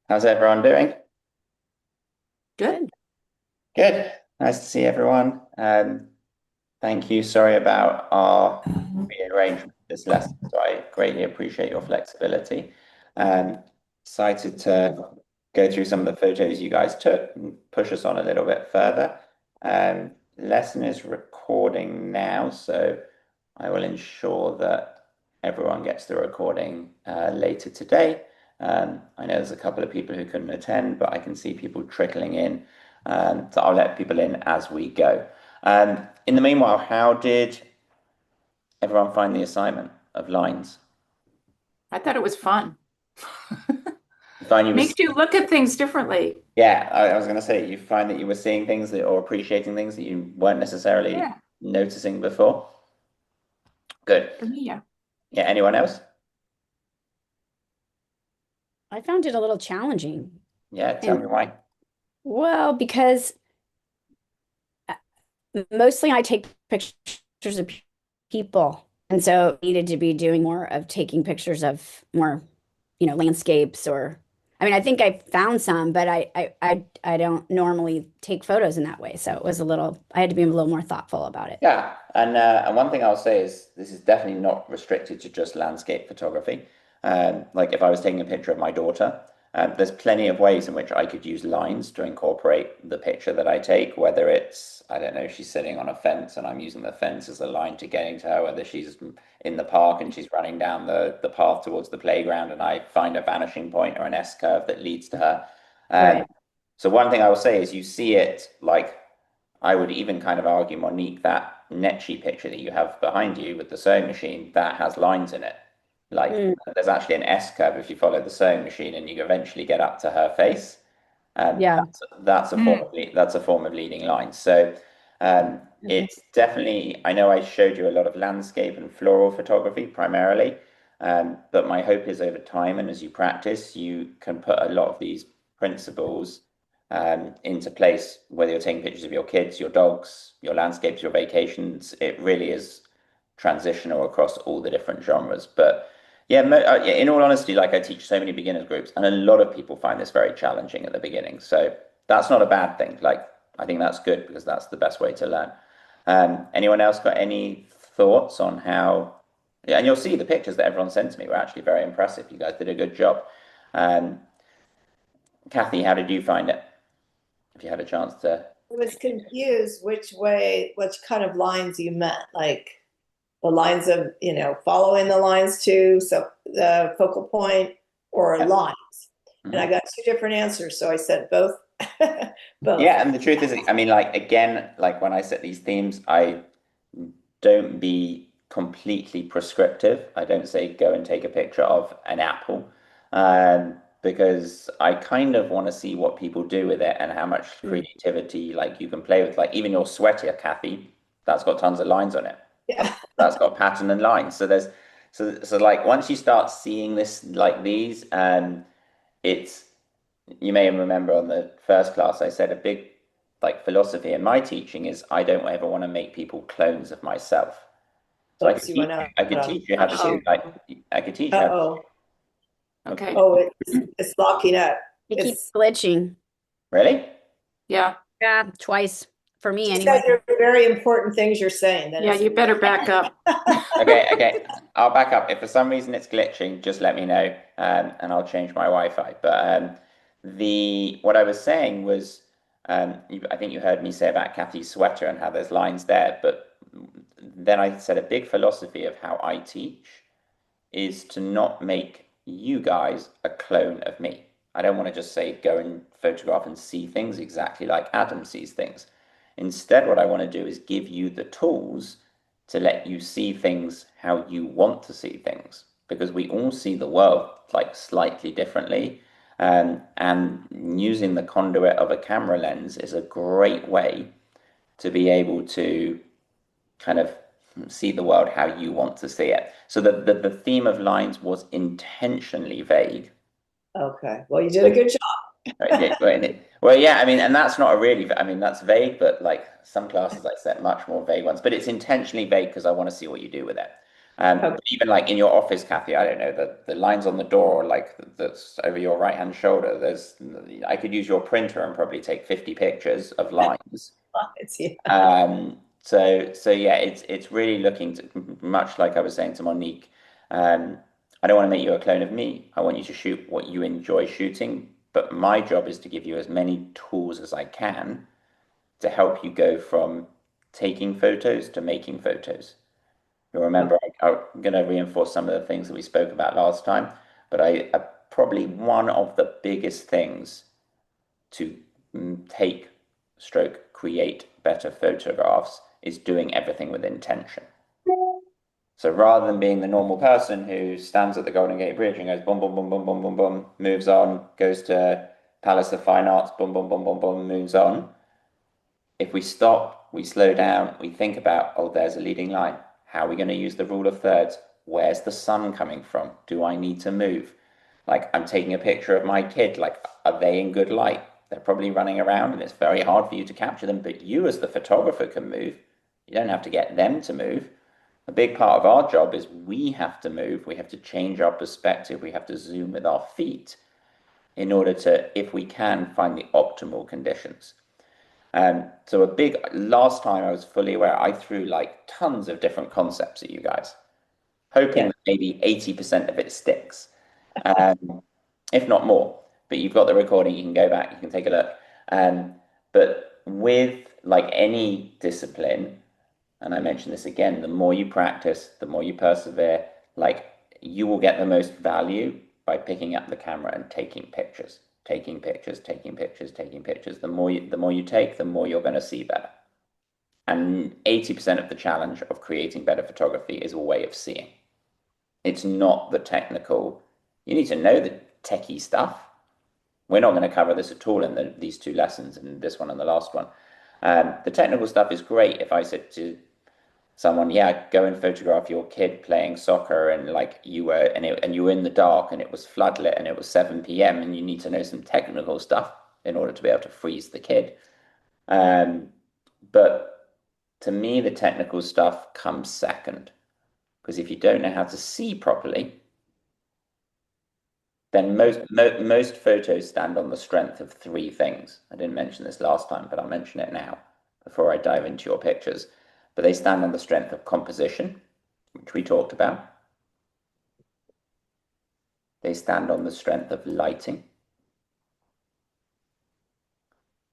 How's everyone doing? Good. Good. Nice to see everyone. Thank you. Sorry about our rearrangement of this lesson. So I greatly appreciate your flexibility. Um, Excited to go through some of the photos you guys took and push us on a little bit further. Lesson is recording now, so I will ensure that everyone gets the recording later today. I know there's a couple of people who couldn't attend, but I can see people trickling in. So I'll let people in as we go. In the meanwhile, how did everyone find the assignment of lines? I thought it was fun. You find you Makes was, you look at things differently. yeah, I was going to say, you find that you were seeing things that, or appreciating things that you weren't necessarily Yeah, noticing before. Good. for me, yeah. Yeah, anyone else? I found it a little challenging. Yeah, tell And me why. well, because uh, mostly I take pictures of people. And so needed to be doing more of taking pictures of more, landscapes or I mean, I think I found some, but I don't normally take photos in that way. So it was I had to be a little more thoughtful about it. Yeah, and one thing I'll say is this is definitely not restricted to just landscape photography. Like if I was taking a picture of my daughter, there's plenty of ways in which I could use lines to incorporate the picture that I take, whether it's, I don't know, she's sitting on a fence and I'm using the fence as a line to getting to her, whether she's in the park and she's running down the path towards the playground and I find a vanishing point or an S curve that leads to her. Um, Right. so one thing I will say is you see it like I would even kind of argue, Monique, that Netchi picture that you have behind you with the sewing machine, that has lines in it. Like Mm, there's actually an S curve if you follow the sewing machine and you eventually get up to her face. And yeah. that's a form Mm. of that's a form of leading lines. So Okay. it's definitely, I know I showed you a lot of landscape and floral photography primarily, but my hope is over time and as you practice, you can put a lot of these principles into place, whether you're taking pictures of your kids, your dogs, your landscapes, your vacations. It really is transitional across all the different genres. But yeah, yeah, in all honesty, like I teach so many beginners groups, and a lot of people find this very challenging at the beginning. So that's not a bad thing. Like I think that's good because that's the best way to learn. Anyone else got any thoughts on how? Yeah, and you'll see the pictures that everyone sent to me were actually very impressive. You guys did a good job. Um, Kathy, how did you find it? If you had a chance to. I was confused which kind of lines you meant, like the lines of, following the lines to so the focal point or Yeah. lines. And I Mhm. got two different answers, so I said both. Both. Yeah, and the truth is, I mean, like again, like when I set these themes, I don't be completely prescriptive. I don't say go and take a picture of an apple, because I kind of want to see what people do with it and how much Mm. creativity like you can play with. Like even your sweater, Kathy, that's got tons of lines on it. Yeah. That's got pattern and lines. So there's so like once you start seeing this like these, it's you may remember on the first class I said a big like philosophy in my teaching is I don't ever want to make people clones of myself. So Oops, you went out. I could teach you how to Uh-oh. do like I could teach you how to Uh-oh. okay. Okay. Oh, it's locking up. It keeps It's glitching. Really? Yeah. Yeah, twice for me She anyway. said they're very important things you're saying. Then Yeah, it's you better back up. Okay. I'll back up. If for some reason it's glitching, just let me know, and I'll change my Wi-Fi. But the what I was saying was, I think you heard me say about Kathy's sweater and how there's lines there. But then I said a big philosophy of how I teach is to not make you guys a clone of me. I don't want to just say go and photograph and see things exactly like Adam sees things. Instead, what I want to do is give you the tools to let you see things how you want to see things because we all see the world like slightly differently. And using the conduit of a camera lens is a great way to be able to kind of see the world how you want to see it. So the theme of lines was intentionally vague. okay. Well, you did a good Right? job. Yeah, well, yeah, I mean, and that's not a really, I mean, that's vague, but like some classes I set much more vague ones, but it's intentionally vague because I want to see what you do with it. Okay. Even like in your office, Kathy, I don't know, the lines on the door, like that's over your right hand shoulder. I could use your printer and probably take 50 pictures of lines. Yeah. So yeah, it's really looking to, much like I was saying to Monique. I don't want to make you a clone of me. I want you to shoot what you enjoy shooting, but my job is to give you as many tools as I can to help you go from taking photos to making photos. You'll remember I'm going to reinforce some of the things that we spoke about last time, but probably one of the biggest things to take stroke create better photographs is doing everything with intention. So rather than being the normal person who stands at the Golden Gate Bridge and goes boom, boom, boom, boom, boom, boom, boom, moves on, goes to Palace of Fine Arts, boom, boom, boom, boom, boom, moves on. If we stop, we slow down, we think about, oh, there's a leading line. How are we going to use the rule of thirds? Where's the sun coming from? Do I need to move? Like, I'm taking a picture of my kid. Like, are they in good light? They're probably running around and it's very hard for you to capture them, but you as the photographer can move. You don't have to get them to move. A big part of our job is we have to move. We have to change our perspective. We have to zoom with our feet in order to, if we can, find the optimal conditions. So last time I was fully aware, I threw like tons of different concepts at you guys, hoping Yeah. that maybe 80% of it sticks, if not more. But you've got the recording, you can go back, you can take a look. But with like any discipline, and I mention this again, the more you practice, the more you persevere, like you will get the most value by picking up the camera and taking pictures, taking pictures, taking pictures, taking pictures. The more you take, the more you're going to see better. And 80% of the challenge of creating better photography is a way of seeing. It's not the technical. You need to know the techie stuff. We're not going to cover this at all in these two lessons, and this one and the last one. The technical stuff is great. If I said to someone, yeah, go and photograph your kid playing soccer, and like you were in the dark and it was floodlit and it was 7 p.m. and you need to know some technical stuff in order to be able to freeze the kid. But to me, the technical stuff comes second, because if you don't know how to see properly, then most photos stand on the strength of three things. I didn't mention this last time, but I'll mention it now before I dive into your pictures. But they stand on the strength of composition, which we talked about. They stand on the strength of lighting.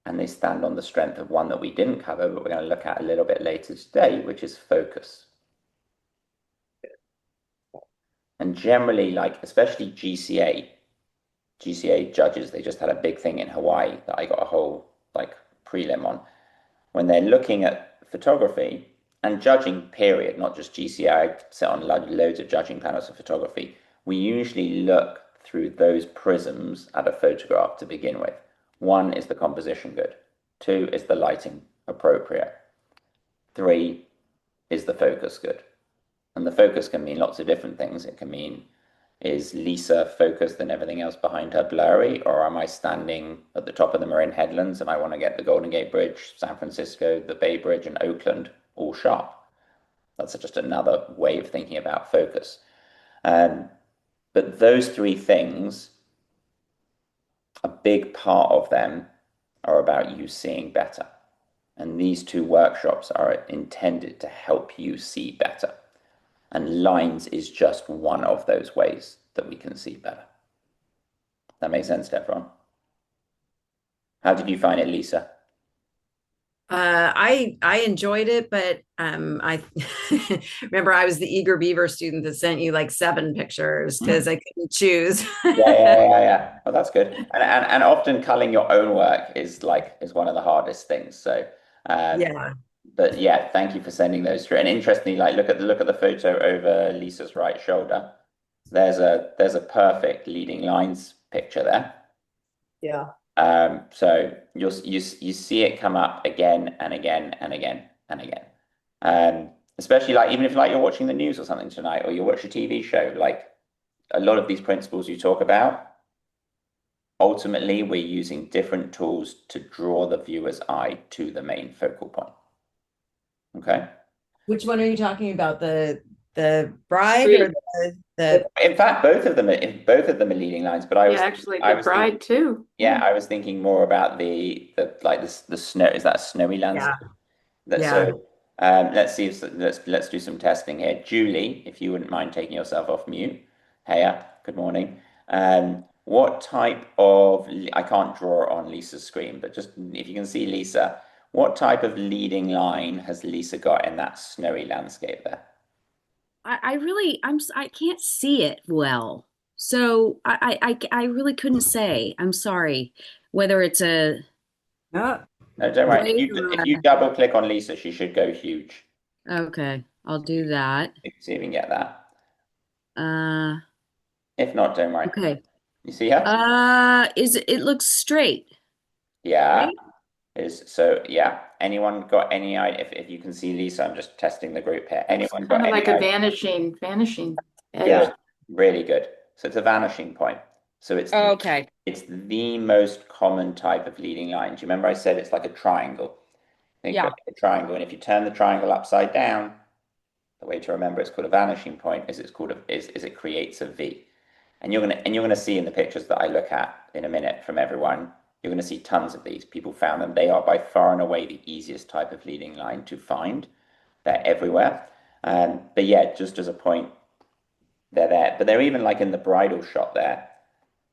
And they stand on the strength of one that we didn't cover, but we're going to look at a little bit later today, which is focus. And generally, like, especially GCA judges, they just had a big thing in Hawaii that I got a whole, like, prelim on. When they're looking at photography and judging, period, not just GCA, I sit on loads of judging panels of photography, we usually look through those prisms at a photograph to begin with. One, is the composition good? Two, is the lighting appropriate? Three, is the focus good? And the focus can mean lots of different things. It can mean, is Lisa focused and everything else behind her blurry? Or am I standing at the top of the Marin Headlands and I want to get the Golden Gate Bridge, San Francisco, the Bay Bridge, and Oakland all sharp? That's just another way of thinking about focus. But those three things, a big part of them are about you seeing better. And these two workshops are intended to help you see better. And lines is just one of those ways that we can see better. That makes sense to everyone? How did you find it, Lisa? I enjoyed it, but I remember I was the eager beaver student that sent you like 7 pictures because I couldn't choose. Yeah. Well, that's good. And often culling your own work is one of the hardest things. So Yeah. but yeah, thank you for sending those through. And interestingly, like look at the photo over Lisa's right shoulder. There's a perfect leading lines picture there. Yeah. So you see it come up again and again and again and again. Especially like even if like you're watching the news or something tonight, or you watch a TV show, like a lot of these principles you talk about, ultimately we're using different tools to draw the viewer's eye to the main focal point. Okay. Which one are you talking about? The bride or Sweet. the In fact, both of them are leading lines, but I Yeah, was actually, I the was thinking, bride too. yeah, I was thinking more about the like the snow. Is that a snowy yeah, landscape? That yeah. so let's see if let's do some testing here. Julie, if you wouldn't mind taking yourself off mute. Heya, good morning. What type of I can't draw on Lisa's screen, but just if you can see Lisa, what type of leading line has Lisa got in that snowy landscape there? I really I can't see it well. So I really couldn't say. I'm sorry whether it's a Oh, No, don't worry. If wave you or if you double click on Lisa, she should go huge. okay, I'll do that. See if we can get that. Uh If not, don't worry. okay. You see her? Is it looks straight, Yeah. right? Is so yeah. Anyone got any idea? If you can see Lisa, I'm just testing the group here. It's Anyone kind got of any like a idea? vanishing edge. Good. Really good. So it's a vanishing point. So Okay. it's the most common type of leading line. Do you remember I said it's like a triangle? Think of Yeah. it like a triangle, and if you turn the triangle upside down, the way to remember it's called a vanishing point is it creates a V. And you're gonna see in the pictures that I look at in a minute from everyone, you're gonna see tons of these. People found them. They are by far and away the easiest type of leading line to find. They're everywhere. But yeah, just as a point, they're there. But they're even like in the bridal shot there.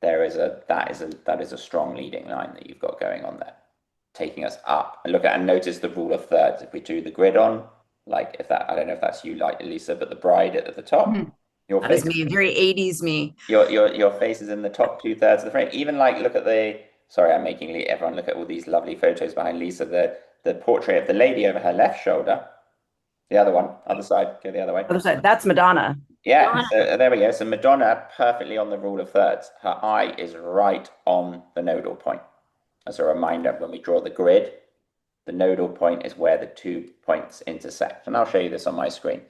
That is a strong leading line that you've got going on there, taking us up. And look at and notice the rule of thirds. If we do the grid on, like if that, I don't know if that's you, like Elisa, but the bride at the top, Mhm. your that is face, me, very 80s me. your face is in the top two-thirds of the frame. Even like look at the. Sorry, I'm making everyone look at all these lovely photos behind Lisa. The portrait of the lady over her left shoulder. The other one, other side, go the other way. Other side, that's Madonna. Yeah, so there we go. So Madonna perfectly on the rule of thirds. Her eye is right on the nodal point. As a reminder, when we draw the grid, the nodal point is where the 2 points intersect. And I'll show you this on my screen.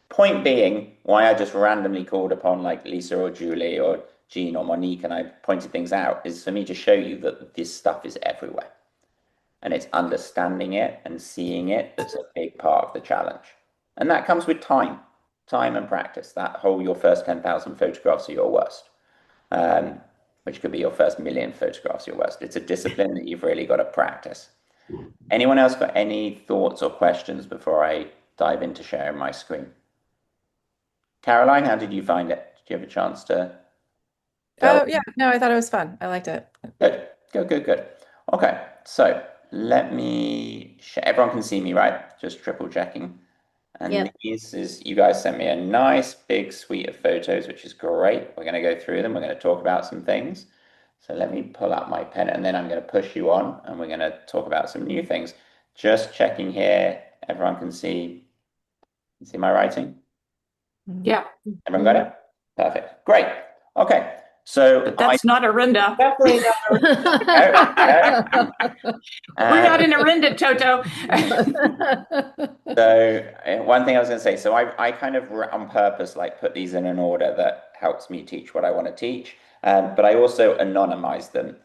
Point being, why I just randomly called upon like Lisa or Julie or Jean or Monique and I pointed things out is for me to show you that this stuff is everywhere. And it's understanding it and seeing it that's a big part of the challenge. And that comes with time and practice. That whole your first 10,000 photographs are your worst, which could be your first million photographs your worst. It's a discipline that you've really got to practice. Anyone else got any thoughts or questions before I dive into sharing my screen? Caroline, how did you find it? Did you have a chance to delve? Oh, yeah. No, I thought it was fun. I liked it. Good, good, good, good. Okay, so let me share. Everyone can see me, right? Just triple checking. And Yep. you guys sent me a nice big suite of photos, which is great. We're going to go through them. We're going to talk about some things. So let me pull up my pen and then I'm going to push you on and we're going to talk about some new things. Just checking here. Everyone can see my writing? Yeah, Everyone got it? Perfect. Great. Okay. So but that's not Orinda. Definitely not. We're not in Orinda, Toto. So one thing I was going to say, so I kind of on purpose like put these in an order that helps me teach what I want to teach, but I also anonymize them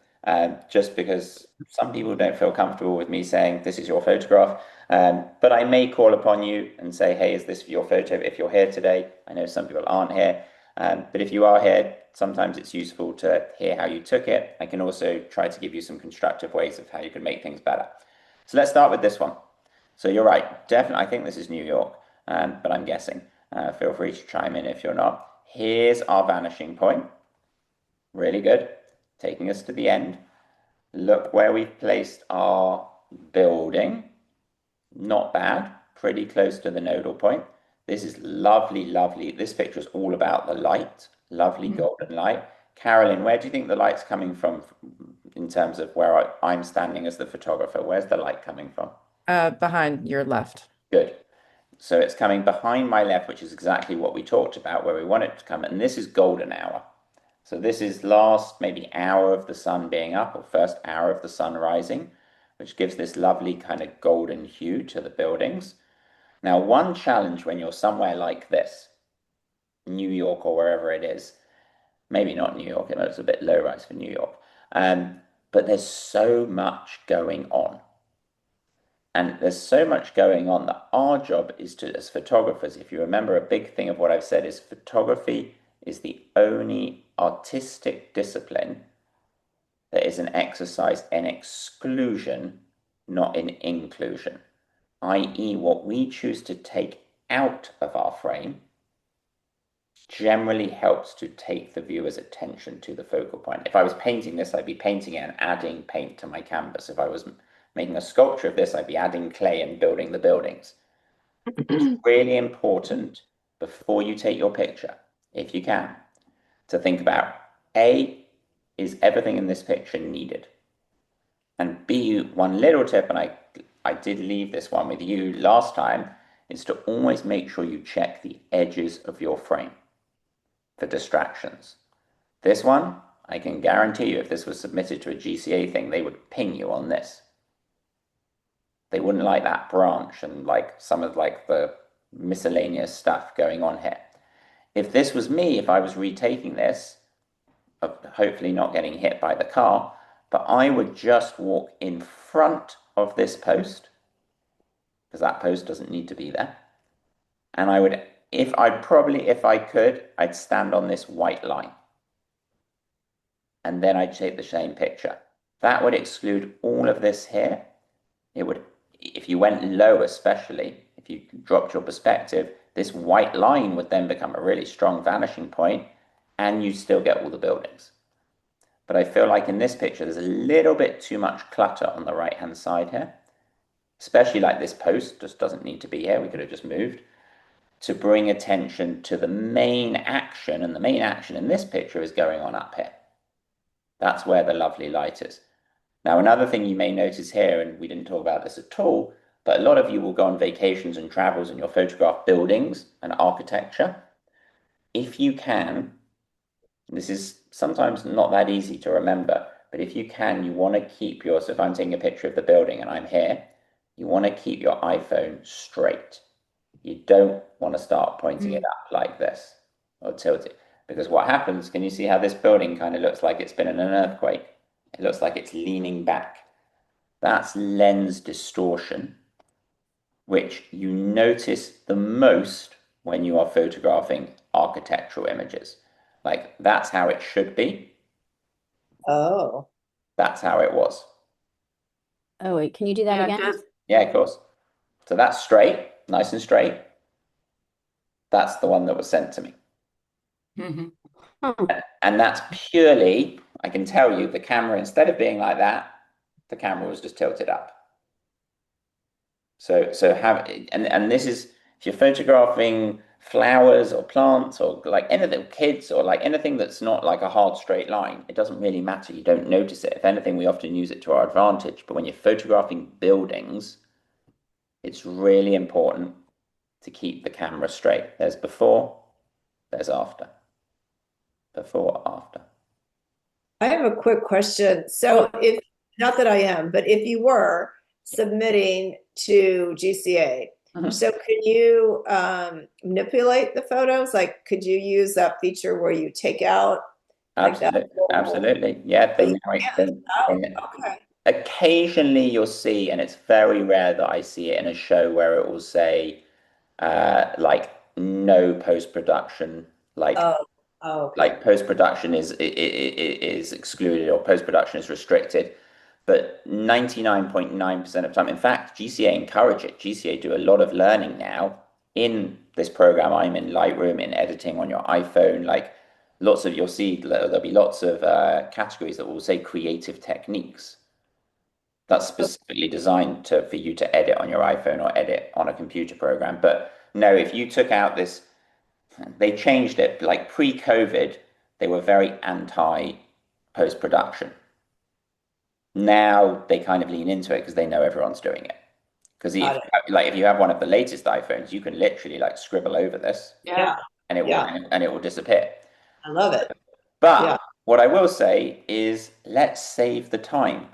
just because some people don't feel comfortable with me saying this is your photograph. But I may call upon you and say, hey, is this your photo if you're here today? I know some people aren't here, but if you are here, sometimes it's useful to hear how you took it. I can also try to give you some constructive ways of how you can make things better. So let's start with this one. So you're right, definitely. I think this is New York, but I'm guessing. Feel free to chime in if you're not. Here's our vanishing point. Really good. Taking us to the end. Look where we've placed our building. Not bad. Pretty close to the nodal point. This is lovely, lovely. This picture is all about the light. Lovely golden light. Carolyn, where do you think the light's coming from in terms of where I'm standing as the photographer? Where's the light coming from? Behind your left. Good. So it's coming behind my left, which is exactly what we talked about, where we want it to come. And this is golden hour. So this is last maybe hour of the sun being up or first hour of the sun rising, which gives this lovely kind of golden hue to the buildings. Now, one challenge when you're somewhere like this, New York or wherever it is, maybe not New York, it's a bit low rise for New York, but there's so much going on. And there's so much going on that our job is to, as photographers, if you remember, a big thing of what I've said is photography is the only artistic discipline that is an exercise in exclusion, not in inclusion, i.e., what we choose to take out of our frame generally helps to take the viewer's attention to the focal point. If I was painting this, I'd be painting it and adding paint to my canvas. If I was making a sculpture of this, I'd be adding clay and building the buildings. It's really important before you take your picture, if you can, to think about A, is everything in this picture needed? And B, one little tip, and I did leave this one with you last time, is to always make sure you check the edges of your frame for distractions. This one, I can guarantee you, if this was submitted to a GCA thing, they would ping you on this. They wouldn't like that branch and like some of like the miscellaneous stuff going on here. If this was me, if I was retaking this, hopefully not getting hit by the car, but I would just walk in front of this post, because that post doesn't need to be there. And I would, if I could, I'd stand on this white line. And then I'd take the same picture. That would exclude all of this here. It would, if you went low especially, if you dropped your perspective, this white line would then become a really strong vanishing point, and you still get all the buildings. But I feel like in this picture, there's a little bit too much clutter on the right-hand side here, especially like this post just doesn't need to be here. We could have just moved to bring attention to the main action. And the main action in this picture is going on up here. That's where the lovely light is. Now, another thing you may notice here, and we didn't talk about this at all, but a lot of you will go on vacations and travels and you'll photograph buildings and architecture. If you can, this is sometimes not that easy to remember, but if you can, you want to keep your, so if I'm taking a picture of the building and I'm here, you want to keep your iPhone straight. You don't want to start pointing it up like this or tilt it. Because what happens, can you see how this building kind of looks like it's been in an earthquake? It looks like it's leaning back. That's lens distortion, which you notice the most when you are photographing architectural images. Like, that's how it should be. Oh. That's how it was. Oh, wait, can you do that Yeah, again? just Yeah, of course. So that's straight, nice and straight. That's the one that was sent to me. Huh. And that's purely, I can tell you, the camera, instead of being like that, the camera was just tilted up. So and this is, if you're photographing flowers or plants or like anything, kids or like anything that's not like a hard straight line, it doesn't really matter. You don't notice it. If anything, we often use it to our advantage. But when you're photographing buildings, it's really important to keep the camera straight. There's before, there's after. Before, after. I have a quick question. So if, not that I am, but if you were submitting to GCA, so can you manipulate the photos? Like, could you use that feature where you take out like that? Absolutely. Yeah. Okay. Occasionally you'll see, and it's very rare that I see it in a show where it will say like no post-production, like okay. like post-production is excluded or post-production is restricted. But 99.9% of time, in fact, GCA encourage it. GCA do a lot of learning now in this program I'm in, Lightroom, in editing on your iPhone. Like lots of, you'll see there'll be lots of categories that will say creative techniques. That's specifically designed for you to edit on your iPhone or edit on a computer program. But no, if you took out this, they changed it. Like pre-COVID, they were very anti post-production. Now they kind of lean into it because they know everyone's doing it. Because if you have one of the latest iPhones, you can literally like scribble over this, yeah. and it will disappear. I love it. But what I will say is, let's save the time.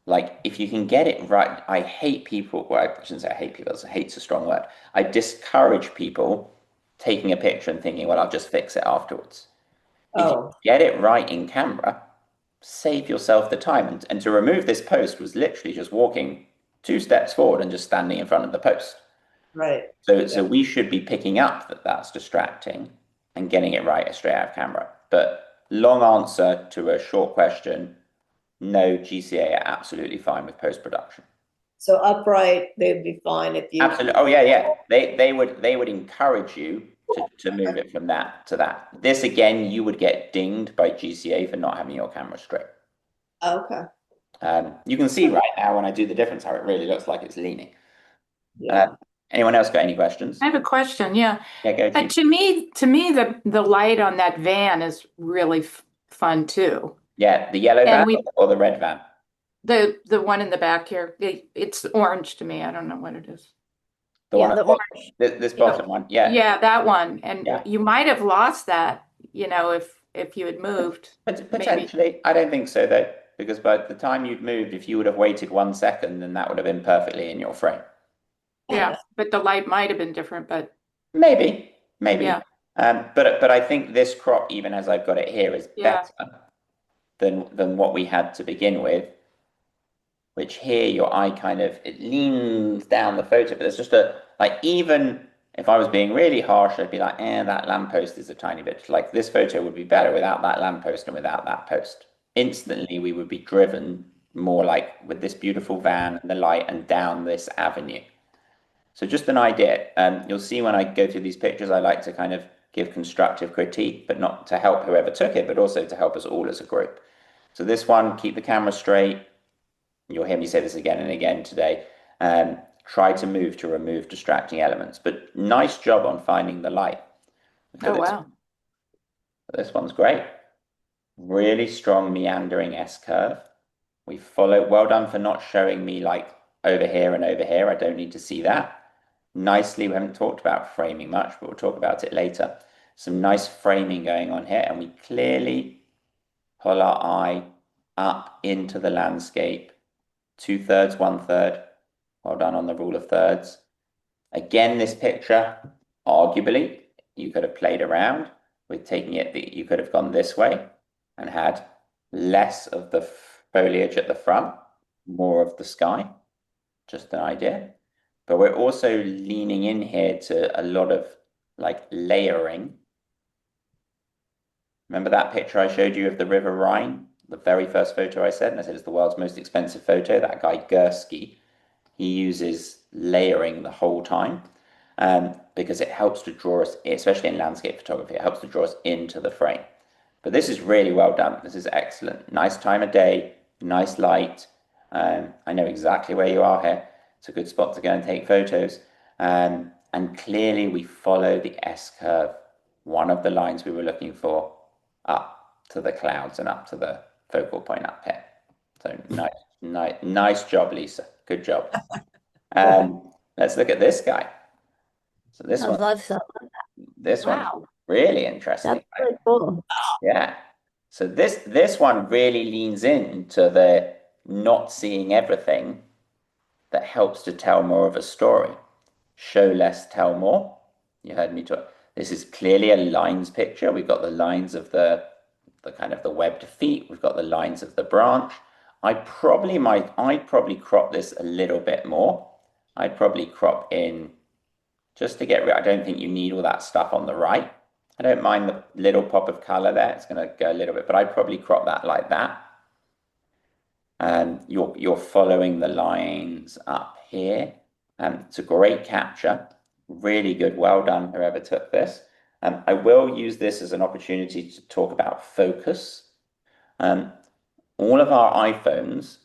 Like, if you can get it right, I hate people. Well, I shouldn't say I hate people. Hate's a strong word. I discourage people taking a picture and thinking, well, I'll just fix it afterwards. If you get it right in camera, save yourself the time. And to remove this post was literally just walking 2 steps forward and just standing in front of the post. Right. So we should be picking up that that's distracting and getting it right straight out of camera. But long answer to a short question, no, GCA are absolutely fine with post-production. So upright, they'd be fine if you. Absolutely. Oh yeah. They would encourage you to move it from that to that. This again, you would get dinged by GCA for not having your camera straight. Okay. You can see right now when I do the difference how it really looks like it's leaning. Yeah. Anyone else got any questions? I have a question. Yeah. Yeah, go to you. To me, the light on that van is really fun too. Yeah, the yellow And van or the red van? The one in the back here, it's orange to me. I don't know what it is. The Yeah, one the at the bottom, this bottom one. Yeah. Yeah, that one. And Yeah. you might have lost that, if you had moved. But potentially, I don't think so though, because by the time you'd moved, if you would have waited 1 second, then that would have been perfectly in your frame. Yeah, but the light might have been different, but Maybe. yeah. But I think this crop, even as I've got it here, is Yeah. better than what we had to begin with. Which here your eye it leans down the photo, but there's just even if I was being really harsh, I'd be like, that lamppost is a tiny bit. Like this photo would be better without that lamppost and without that post. Instantly, we would be driven more like with this beautiful van and the light and down this avenue. So just an idea. You'll see when I go through these pictures, I like to kind of give constructive critique, but not to help whoever took it, but also to help us all as a group. So this one, keep the camera straight. You'll hear me say this again and again today. Try to move to remove distracting elements. But nice job on finding the light. Oh, wow. This one's great. Really strong meandering S-curve. We follow. Well done for not showing me like over here and over here. I don't need to see that. Nicely, we haven't talked about framing much, but we'll talk about it later. Some nice framing going on here. And we clearly pull our eye up into the landscape. 2/3, 1/3. Well done on the rule of thirds. Again, this picture, arguably, you could have played around with taking it, you could have gone this way and had less of the foliage at the front, more of the sky. Just an idea. But we're also leaning in here to a lot of like layering. Remember that picture I showed you of the River Rhine? The very first photo I said, and I said it's the world's most expensive photo, that guy Gursky, he uses layering the whole time because it helps to draw us, especially in landscape photography, it helps to draw us into the frame. But this is really well done. This is excellent. Nice time of day, nice light. I know exactly where you are here. It's a good spot to go and take photos. And clearly we follow the S-curve, one of the lines we were looking for, up to the clouds and up to the focal point up here. So nice job, Lisa. Good job. Let's look at this guy. So this I one, love that. this Wow. one's really interesting. That's really cool. Yeah. So this one really leans into the not seeing everything that helps to tell more of a story. Show less, tell more. You heard me talk. This is clearly a lines picture. We've got the lines of the kind of the webbed feet. We've got the lines of the branch. I'd probably crop this a little bit more. I'd probably crop in just to get rid. I don't think you need all that stuff on the right. I don't mind the little pop of color there. It's going to go a little bit, but I'd probably crop that like that. And you're following the lines up here. It's a great capture. Really good. Well done, whoever took this. I will use this as an opportunity to talk about focus. All of our iPhones,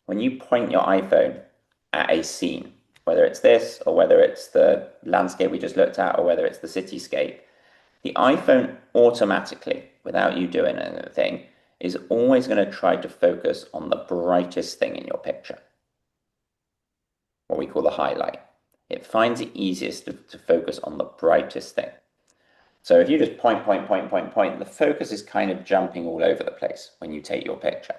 when you point your iPhone at a scene, whether it's this or whether it's the landscape we just looked at or whether it's the cityscape, the iPhone automatically, without you doing anything, is always going to try to focus on the brightest thing in your picture, what we call the highlight. It finds it easiest to focus on the brightest thing. So if you just point, the focus is kind of jumping all over the place when you take your picture.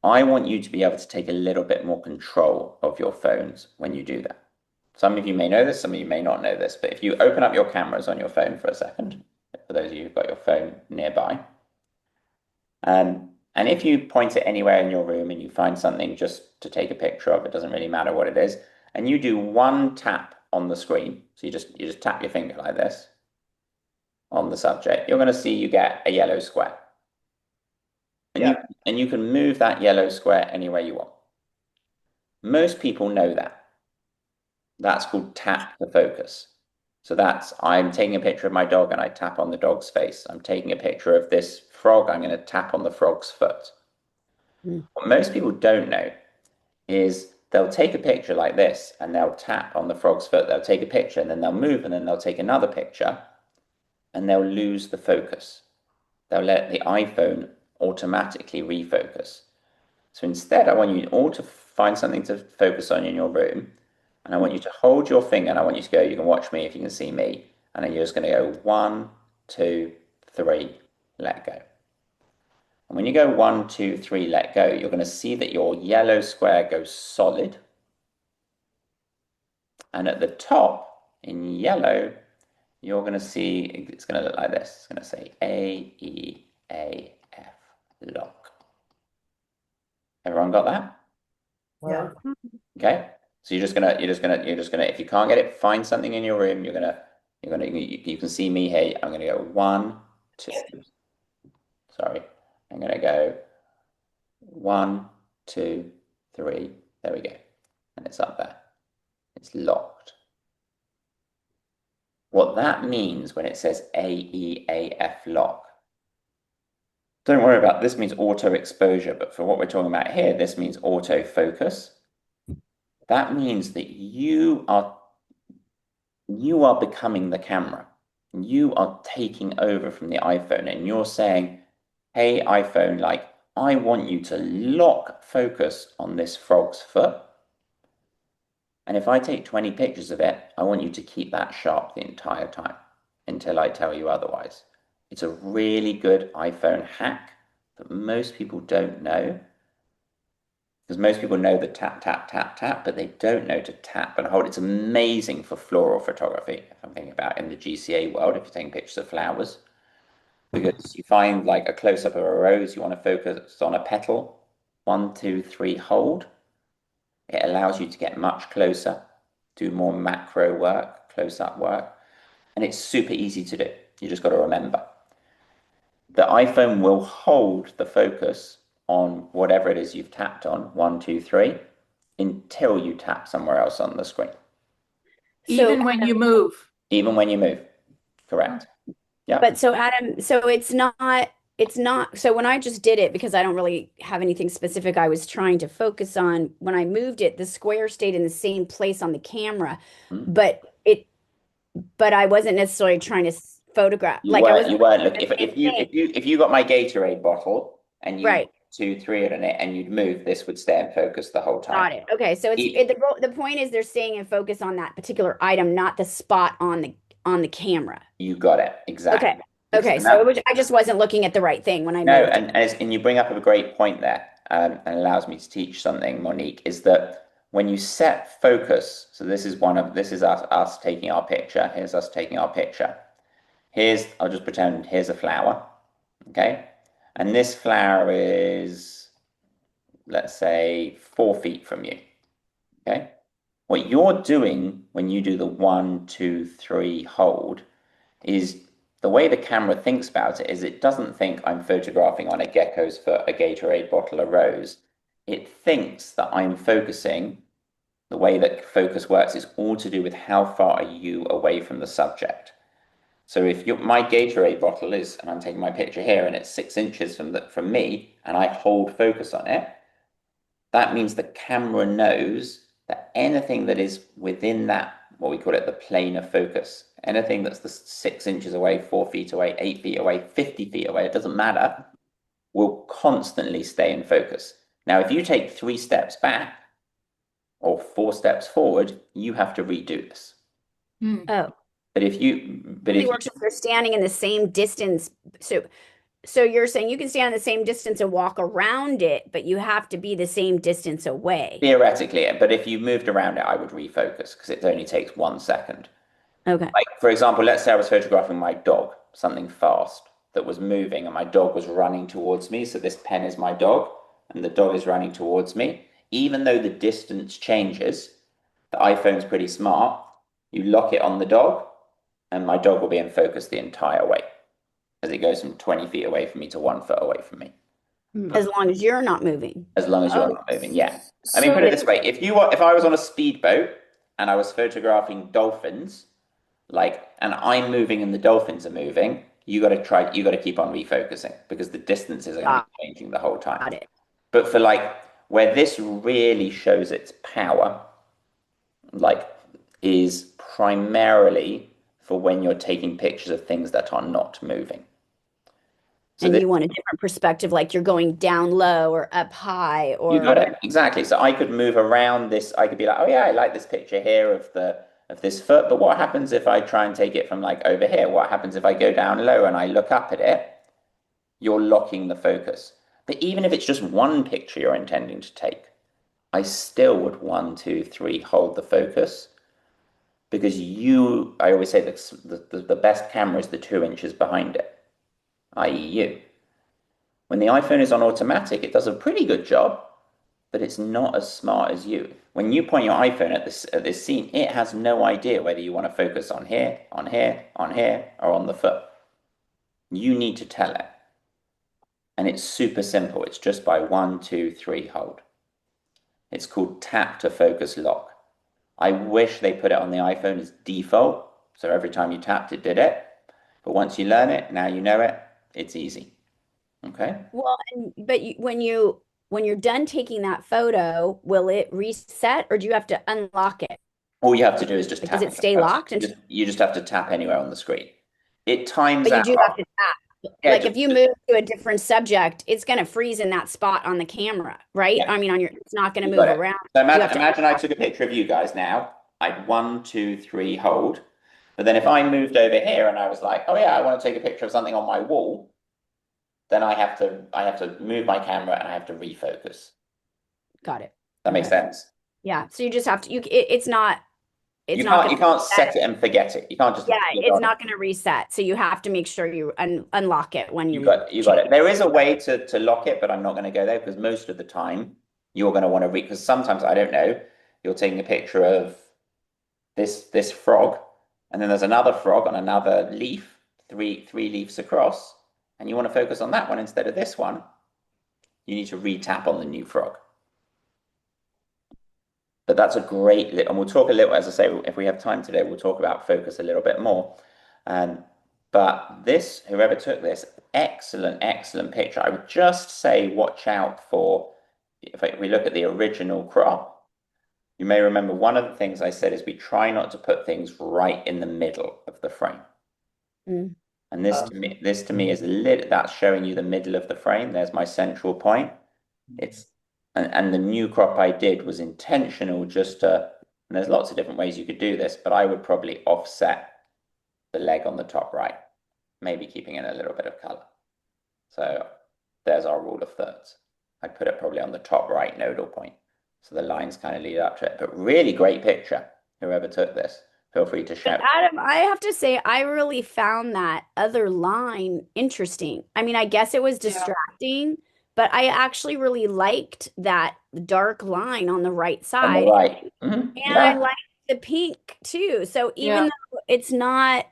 I want you to be able to take a little bit more control of your phones when you do that. Some of you may know this, some of you may not know this, but if you open up your cameras on your phone for a second, for those of you who've got your phone nearby, and And if you point it anywhere in your room and you find something just to take a picture of, it doesn't really matter what it is, and you do one tap on the screen, so you just tap your finger like this on the subject, you're going to see you get a yellow square. And you can move that yellow square anywhere you want. Most people know that. That's called tap to focus. So that's, I'm taking a picture of my dog and I tap on the dog's face. I'm taking a picture of this frog, I'm going to tap on the frog's foot. What most people don't know is they'll take a picture like this and they'll tap on the frog's foot. They'll take a picture and then they'll move and then they'll take another picture and they'll lose the focus. They'll let the iPhone automatically refocus. So instead, I want you all to find something to focus on in your room. And I want you to hold your finger and I want you to go, you can watch me if you can see me. And then you're just going to go 1, 2, 3, let go. And when you go 1, 2, 3, let go, you're going to see that your yellow square goes solid. And at the top, in yellow, you're going to see, it's going to look like this. It's going to say A-E-A-F, lock. Everyone got that? Yeah. Okay. So you're just gonna, if you can't get it, find something in your room. You can see me here. I'm gonna go 1, 2. Sorry. I'm gonna go 1, 2, 3. There we go. And it's up there. It's locked. What that means when it says AEAF lock, don't worry about this, means auto exposure, but for what we're talking about here, this means auto focus. That means that you are becoming the camera. You are taking over from the iPhone and you're saying, hey, iPhone, like, I want you to lock focus on this frog's foot. And if I take 20 pictures of it, I want you to keep that sharp the entire time until I tell you otherwise. It's a really good iPhone hack that most people don't know. Because most people know the tap, tap, tap, tap, but they don't know to tap and hold. It's amazing for floral photography, if I'm thinking about in the GCA world, if you're taking pictures of flowers. Because you find like a close-up of a rose, you want to focus on a petal. 1, 2, 3, hold. It allows you to get much closer, do more macro work, close-up work. And it's super easy to do. You just got to remember. The iPhone will hold the focus on whatever it is you've tapped on, 1, 2, 3, until you tap somewhere else on the screen. Even when you move. Even when you move. Correct. Yeah. But so Adam, so it's not, so when I just did it, because I don't really have anything specific I was trying to focus on, when I moved it, the square stayed in the same place on the camera, but I wasn't necessarily trying to photograph. You weren't looking. If you got my Gatorade bottle and you right. 2, 3 in it and you'd move, this would stay in focus the whole time. Got it. Okay, so the point is they're staying in focus on that particular item, not the spot on the camera. You got it exactly. Okay. So I just wasn't looking at the right thing when I moved. And you bring up a great point there, and allows me to teach something, Monique, is that when you set focus, so this is us taking our picture. Here's us taking our picture. I'll just pretend here's a flower, okay? And this flower is, let's say, 4 feet from you, okay? What you're doing when you do the 1, 2, 3 hold is the way the camera thinks about it is it doesn't think I'm photographing on a gecko's foot, a Gatorade bottle, a rose. It thinks that I'm focusing. The way that focus works is all to do with how far are you away from the subject. So if my Gatorade bottle is, and I'm taking my picture here, and it's 6 inches from me, and I hold focus on it, that means the camera knows that anything that is within that, what we call it, the plane of focus, anything that's the 6 inches away, 4 feet away, 8 feet away, 50 feet away, it doesn't matter, will constantly stay in focus. Now, if you take 3 steps back or 4 steps forward, you have to redo this. Oh. But if they're standing in the same distance, so you're saying you can stand in the same distance and walk around it, but you have to be the same distance away. Theoretically, but if you moved around it, I would refocus because it only takes 1 second. Okay. Like, for example, let's say I was photographing my dog, something fast that was moving and my dog was running towards me. So this pen is my dog and the dog is running towards me. Even though the distance changes, the iPhone's pretty smart. You lock it on the dog and my dog will be in focus the entire way as it goes from 20 feet away from me to 1 foot away from me. As long as you're not moving. As long as you're Oh. not moving, yeah. I mean, put it this way: if I was on a speedboat and I was photographing dolphins, like, and I'm moving and the dolphins are moving, you got to keep on refocusing because the distances are going to be changing the whole time. Got it. But for like where this really shows its power, like, is primarily for when you're taking pictures of things that are not moving. So And this, you want a different perspective, like you're going down low or up high or you got it exactly. So I could move around this. I could be like, oh yeah, I like this picture here of this foot. But what happens if I try and take it from like over here? What happens if I go down low and I look up at it? You're locking the focus. But even if it's just one picture you're intending to take, I still would 1, 2, 3 hold the focus because I always say the best camera is the 2 inches behind it, i.e. you. When the iPhone is on automatic, it does a pretty good job, but it's not as smart as you. When you point your iPhone at this scene, it has no idea whether you want to focus on here, on here, on here, or on the foot. You need to tell it. And it's super simple. It's just by 1, 2, 3 hold. It's called tap to focus lock. I wish they put it on the iPhone as default. So every time you tapped, it did it. But once you learn it, now you know it, it's easy. Okay. well, but when you're done taking that photo, will it reset or do you have to unlock it? All you have to do is just Like, tap. does it stay locked? You just have to tap anywhere on the screen. It times But you out. do have to tap. Yeah, Like if you move to a different subject, it's going to freeze in that spot on the camera, right? Yeah. I mean, it's not going to You move got it. around. So You have to imagine I took a picture of you guys now. I'd 1, 2, 3 hold. But then if I moved over here and I was like, oh yeah, I want to take a picture of something on my wall, then I have to move my camera and I have to refocus. Got it. That makes sense. Yeah. So you just have to, it's not You gonna can't set it and forget it. You can't just it's not going to reset. So you have to make sure you unlock it when you got it. There is a way to lock it, but I'm not going to go there because most of the time you're going to want to read because sometimes I don't know, you're taking a picture of this frog and then there's another frog on another leaf, three leaves across, and you want to focus on that one instead of this one. You need to re-tap on the new frog. But that's a great, and we'll talk a little, as I say, if we have time today, we'll talk about focus a little bit more. But this, whoever took this, excellent, excellent picture. I would just say watch out for, if we look at the original crop, you may remember one of the things I said is we try not to put things right in the middle of the frame. Mm. And this to me is that's showing you the middle of the frame. There's my central point. And the new crop I did was intentional just to, and there's lots of different ways you could do this, but I would probably offset the leg on the top right, maybe keeping in a little bit of color. So there's our rule of thirds. I'd put it probably on the top right nodal point. So the lines kind of lead up to it, but really great picture. Whoever took this, feel free to shout. Adam, I have to say, I really found that other line interesting. I mean, I guess it was distracting, but I actually really liked that dark line on the right side. On the right. And I liked the pink too. So even though it's not,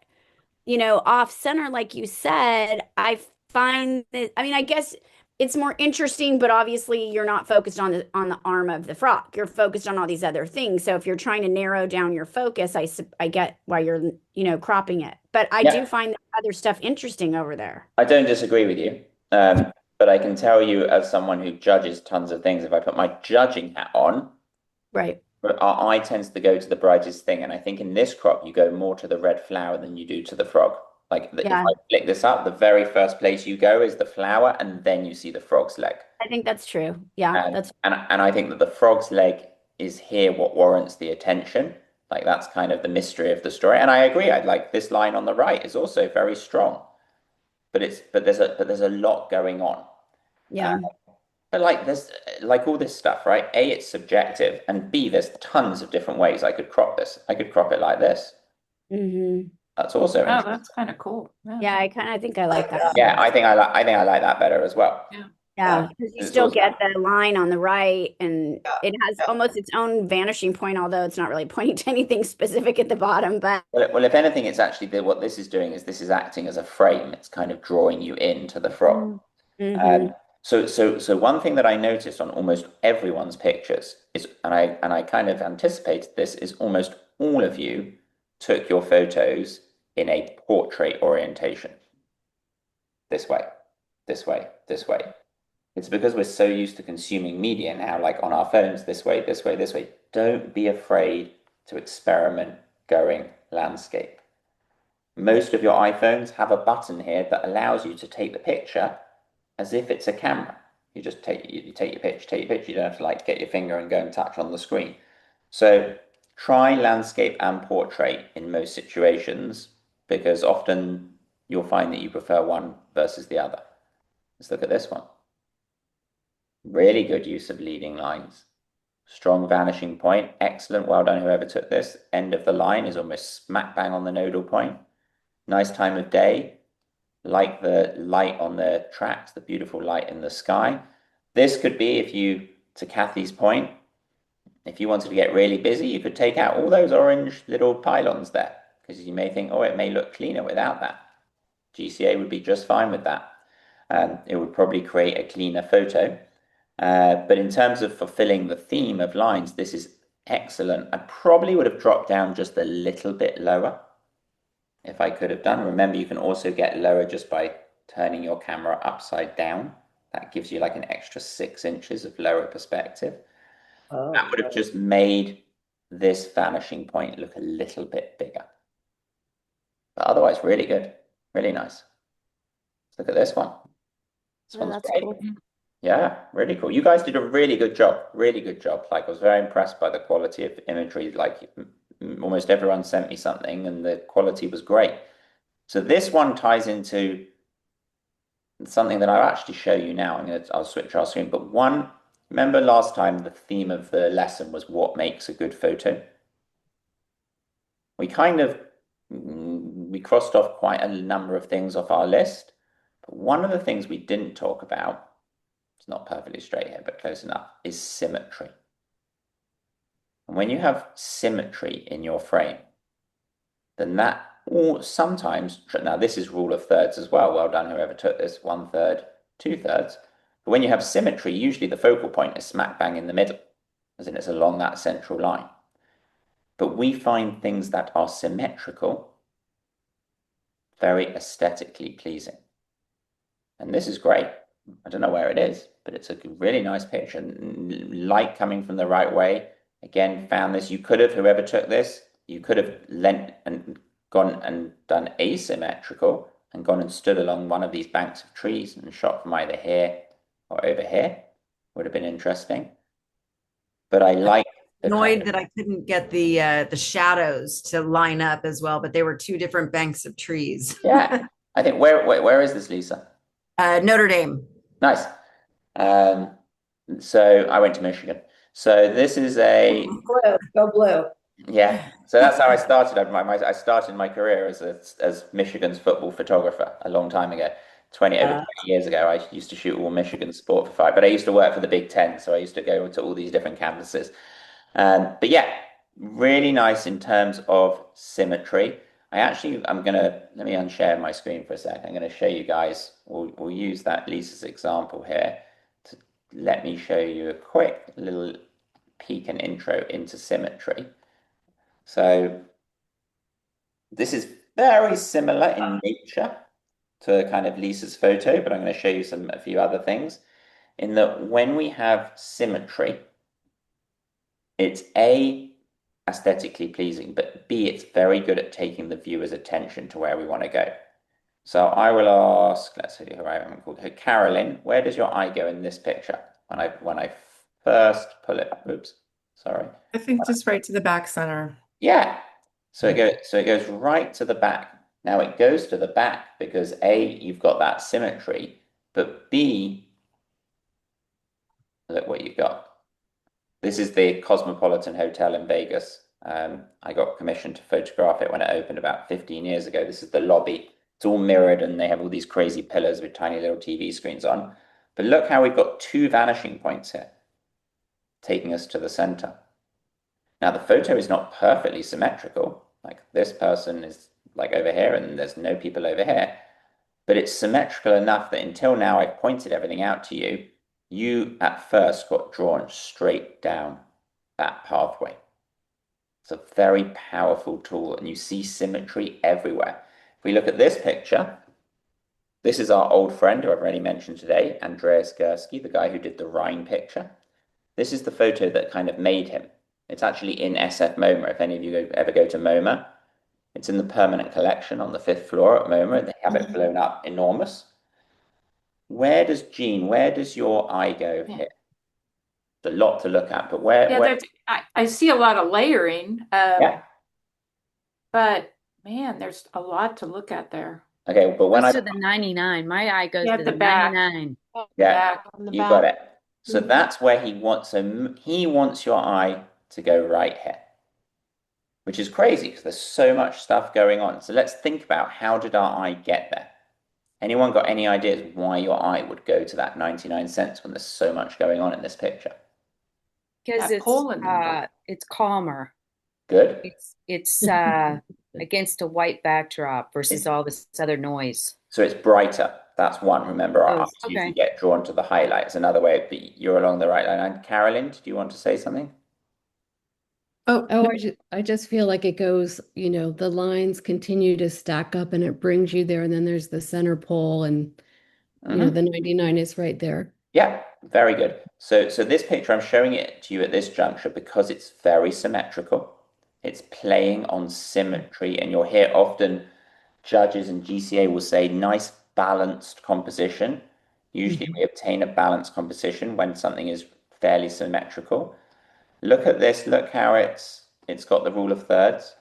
off center, like you said, I find that, I mean, I guess it's more interesting, but obviously you're not focused on the arm of the frog. You're focused on all these other things. So if you're trying to narrow down your focus, I get why you're, cropping it. But I do find the other stuff interesting over there. I don't disagree with you. But I can tell you as someone who judges tons of things, if I put my judging hat on, right, our eye tends to go to the brightest thing. And I think in this crop, you go more to the red flower than you do to the frog. Like if I flick this up, the very first place you go is the flower, and then you see the frog's leg. I think that's true. Yeah, and I think that the frog's leg is here what warrants the attention. Like that's kind of the mystery of the story. And I agree. I'd like this line on the right is also very strong. But there's a lot going on. Yeah. But there's all this stuff, right? A, it's subjective, and B, there's tons of different ways I could crop this. I could crop it like this. Mm-hmm. That's also Oh, interesting. that's kind of cool. Yeah, I think I like that. Yeah, I think I like that better as well. Yeah, because you It's still also, get the line on the right, and it has almost its own vanishing point, although it's not really pointing to anything specific at the bottom. But well, if anything, it's actually what this is doing is this is acting as a frame. It's kind of drawing you into the frog. Mhm. So one thing that I noticed on almost everyone's pictures is, and I kind of anticipated this, is almost all of you took your photos in a portrait orientation. This way, this way, this way. It's because we're so used to consuming media now, like on our phones, this way, this way, this way. Don't be afraid to experiment going landscape. Most of your iPhones have a button here that allows you to take the picture as if it's a camera. You just take your picture. You don't have to like get your finger and go and touch on the screen. So try landscape and portrait in most situations because often you'll find that you prefer one versus the other. Let's look at this one. Really good use of leading lines. Strong vanishing point. Excellent. Well done, whoever took this. End of the line is almost smack bang on the nodal point. Nice time of day. Like the light on the tracks, the beautiful light in the sky. This could be, if you, to Kathy's point, if you wanted to get really busy, you could take out all those orange little pylons there because you may think, oh, it may look cleaner without that. GCA would be just fine with that. It would probably create a cleaner photo. But in terms of fulfilling the theme of lines, this is excellent. I probably would have dropped down just a little bit lower if I could have done. Remember, you can also get lower just by turning your camera upside down. That gives you like an extra 6 inches of lower perspective. That would have just made this vanishing point look a little bit bigger. But otherwise, really good. Really nice. Let's look at this one. This one's that's great. cool. Yeah, really cool. You guys did a really good job. Really good job. Like, I was very impressed by the quality of imagery. Like, almost everyone sent me something, and the quality was great. So this one ties into something that I'll actually show you now. I'll switch our screen. But one, remember last time the theme of the lesson was what makes a good photo? We kind of we crossed off quite a number of things off our list. But one of the things we didn't talk about, it's not perfectly straight here, but close enough, is symmetry. And when you have symmetry in your frame, then that, or sometimes, now this is rule of thirds as well. Well done, whoever took this, 1/3, 2/3. But when you have symmetry, usually the focal point is smack bang in the middle, as in it's along that central line. But we find things that are symmetrical very aesthetically pleasing. And this is great. I don't know where it is, but it's a really nice picture. Light coming from the right way. Again, found this. You could have, whoever took this, you could have lent and gone and done asymmetrical and gone and stood along one of these banks of trees and shot from either here or over here. Would have been interesting. But I like the Annoyed that I couldn't get the shadows to line up as well, but they were two different banks of trees. Yeah. I think where is this, Lisa? Notre Dame. Nice. So I went to Michigan. So this is a Blue, go blue. yeah. So that's how I started. I started my career as Michigan's football photographer a long time ago. 20 years ago, I used to shoot all Michigan sport for five. But I used to work for the Big Ten, so I used to go to all these different campuses. But yeah, really nice in terms of symmetry. I'm gonna let me unshare my screen for a sec. I'm gonna show you guys. We'll use that Lisa's example here to let me show you a quick little peek and intro into symmetry. So this is very similar in nature to kind of Lisa's photo, but I'm going to show you a few other things. In that when we have symmetry, it's A, aesthetically pleasing, but B, it's very good at taking the viewer's attention to where we want to go. So I will ask, let's see who I haven't called her, Carolyn, where does your eye go in this picture? When I first pull it, oops, sorry. I think just right to the back center. Yeah. So it goes right to the back. Now it goes to the back because A, you've got that symmetry, but B, look what you got. This is the Cosmopolitan Hotel in Vegas. I got commissioned to photograph it when it opened about 15 years ago. This is the lobby. It's all mirrored and they have all these crazy pillars with tiny little TV screens on. But look how we've got two vanishing points here, taking us to the center. Now, the photo is not perfectly symmetrical. Like this person is like over here and there's no people over here. But it's symmetrical enough that until now I've pointed everything out to you. You at first got drawn straight down that pathway. It's a very powerful tool and you see symmetry everywhere. If we look at this picture, this is our old friend who I've already mentioned today, Andreas Gursky, the guy who did the Rhine picture. This is the photo that kind of made him. It's actually in SF MoMA. If any of you ever go to MoMA, it's in the permanent collection on the 5th floor at MoMA. They have it blown up enormous. Where does your eye go here? There's a lot to look at, but where I see a lot of layering. Yeah. But man, there's a lot to look at there. Okay, but when Goes to the 99. My eye goes Yeah, to the the back. 99. Yeah, Back on the you back. got it. So that's where he wants. So he wants your eye to go right here, which is crazy because there's so much stuff going on. So let's think about how did our eye get there? Anyone got any ideas why your eye would go to that 99 cents when there's so much going on in this picture? Because That Poland it's calmer. Good. It's against a white backdrop versus all this other noise. So it's brighter. That's one. Remember, our eyes Okay. usually get drawn to the highlights. Another way, but you're along the right line. Carolyn, do you want to say something? Oh, Oh, I just feel like it goes, the lines continue to stack up and it brings you there. And then there's the center pole and, the 99 is right there. Yeah, very good. So this picture, I'm showing it to you at this juncture because it's very symmetrical. It's playing on symmetry, and you'll hear often judges and GCA will say nice balanced composition. Usually we obtain a balanced composition when something is fairly symmetrical. Look at this, look how it's got the rule of thirds,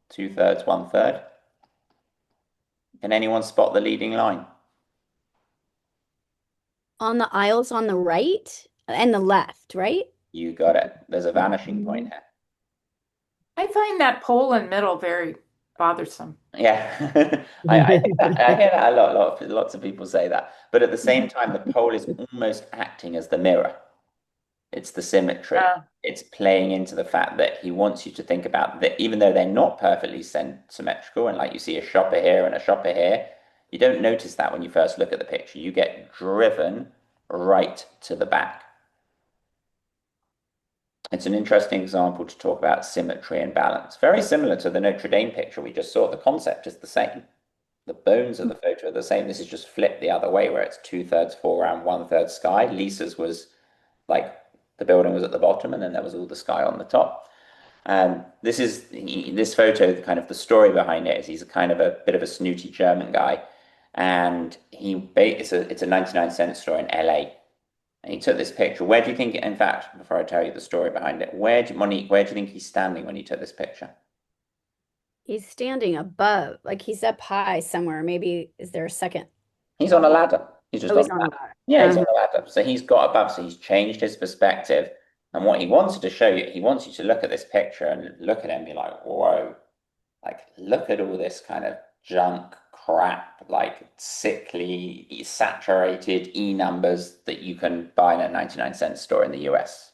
2/3, 1/3. Can anyone spot the leading line? On the aisles on the right and the left, right? You got it. There's a vanishing point here. I find that pole in middle very bothersome. Yeah, I hear that a lot. Lots of people say that. But at the same time, the pole is almost acting as the mirror. It's the symmetry. It's playing into the fact that he wants you to think about that, even though they're not perfectly symmetrical, and like you see a shopper here and a shopper here, you don't notice that when you first look at the picture. You get driven right to the back. It's an interesting example to talk about symmetry and balance. Very similar to the Notre Dame picture we just saw. The concept is the same. The bones of the photo are the same. This is just flipped the other way, where it's 2/3 foreground, 1/3 sky. Lisa's was like the building was at the bottom, and then there was all the sky on the top. This photo, kind of the story behind it is he's a kind of a bit of a snooty German guy, and it's a 99-cent store in LA. And he took this picture. Where do you think, in fact, before I tell you the story behind it, Monique, where do you think he's standing when he took this picture? He's standing above, like he's up high somewhere. Maybe is there a second? He's on a ladder. He's just he's on on a a ladder. Yeah, he's on a ladder. So he's got above, so he's changed his perspective. And what he wanted to show you, he wants you to look at this picture and look at it and be like, whoa, like look at all this kind of junk crap, like sickly, saturated numbers that you can buy in a 99-cent store in the US.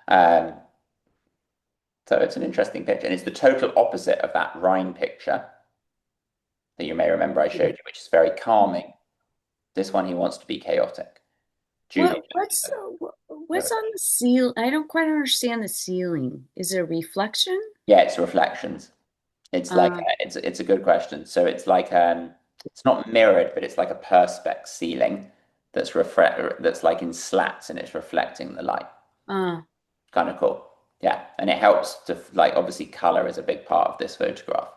So it's an interesting picture. And it's the total opposite of that Rhine picture that you may remember I showed you, which is very calming. This one, he wants to be chaotic. Julie, What's on the ceiling? I don't quite understand the ceiling. Is it a reflection? Yeah, it's reflections. It's like it's a good question. So it's like it's not mirrored, but it's like a perspex ceiling that's like in slats and it's reflecting the light. Kind of cool. Yeah, and it helps to like obviously color is a big part of this photograph.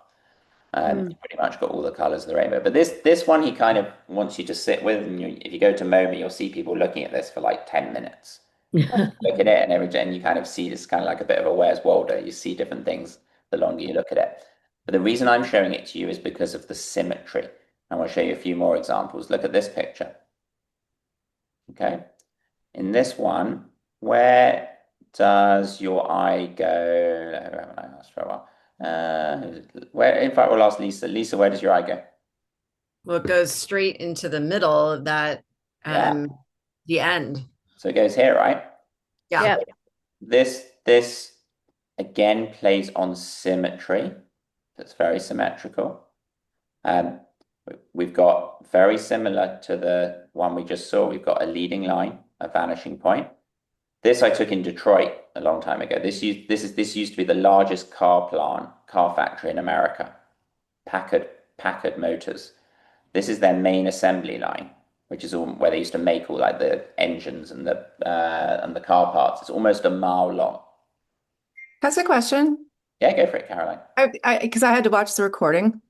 You pretty much got all the colors of the rainbow. But this one he kind of wants you to sit with, and if you go to MoMA, you'll see people looking at this for like 10 minutes. Look at it, and you kind of see this kind of like a bit of a Where's Waldo. You see different things the longer you look at it. But the reason I'm showing it to you is because of the symmetry. I want to show you a few more examples. Look at this picture. Okay. In this one, where does your eye go? I haven't asked for a while. Where, in fact, we'll ask Lisa. Lisa, where does your eye go? Well, it goes straight into the middle of that, Yeah. the end. So it goes here, right? Yeah. Yeah. This again plays on symmetry. That's very symmetrical. We've got very similar to the one we just saw. We've got a leading line, a vanishing point. This I took in Detroit a long time ago. This used to be the largest car factory in America. Packard Motors. This is their main assembly line, which is where they used to make all like the engines and the car parts. It's almost a mile long. That's a question. Yeah, go for it, Caroline. Because I had to watch the recording.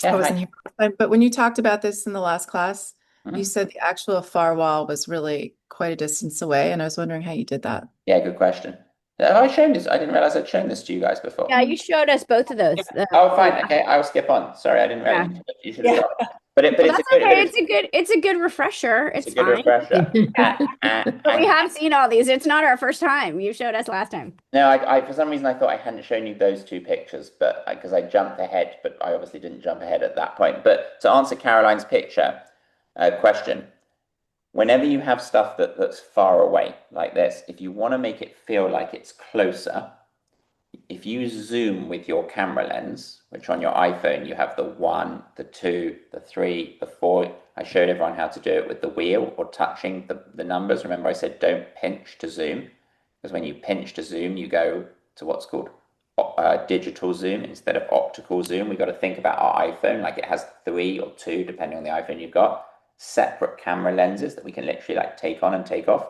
Yeah, I wasn't here last time, but when you talked about this in the last class, Mhm. you said the actual far wall was really quite a distance away, and I was wondering how you did that. Yeah, good question. Have I shown this? I didn't realize I'd shown this to you guys before. Yeah, you showed us both of those. Oh, fine. Okay, I'll skip on. Sorry, I didn't realize you should have Yeah. got it. But Well, it's that's a good, okay. It's a good refresher. it's It's a good fine. refresher. But we have seen all these. It's not our first time. You showed us last time. No, I for some reason I thought I hadn't shown you those two pictures, but because I jumped ahead, but I obviously didn't jump ahead at that point. But to answer Caroline's question, whenever you have stuff that's far away like this, if you want to make it feel like it's closer, if you zoom with your camera lens, which on your iPhone you have the 1, the 2, the 3, the 4. I showed everyone how to do it with the wheel or touching the numbers. Remember, I said don't pinch to zoom, because when you pinch to zoom, you go to what's called digital zoom instead of optical zoom. We've got to think about our iPhone like it has 3 or 2, depending on the iPhone you've got, separate camera lenses that we can literally like take on and take off.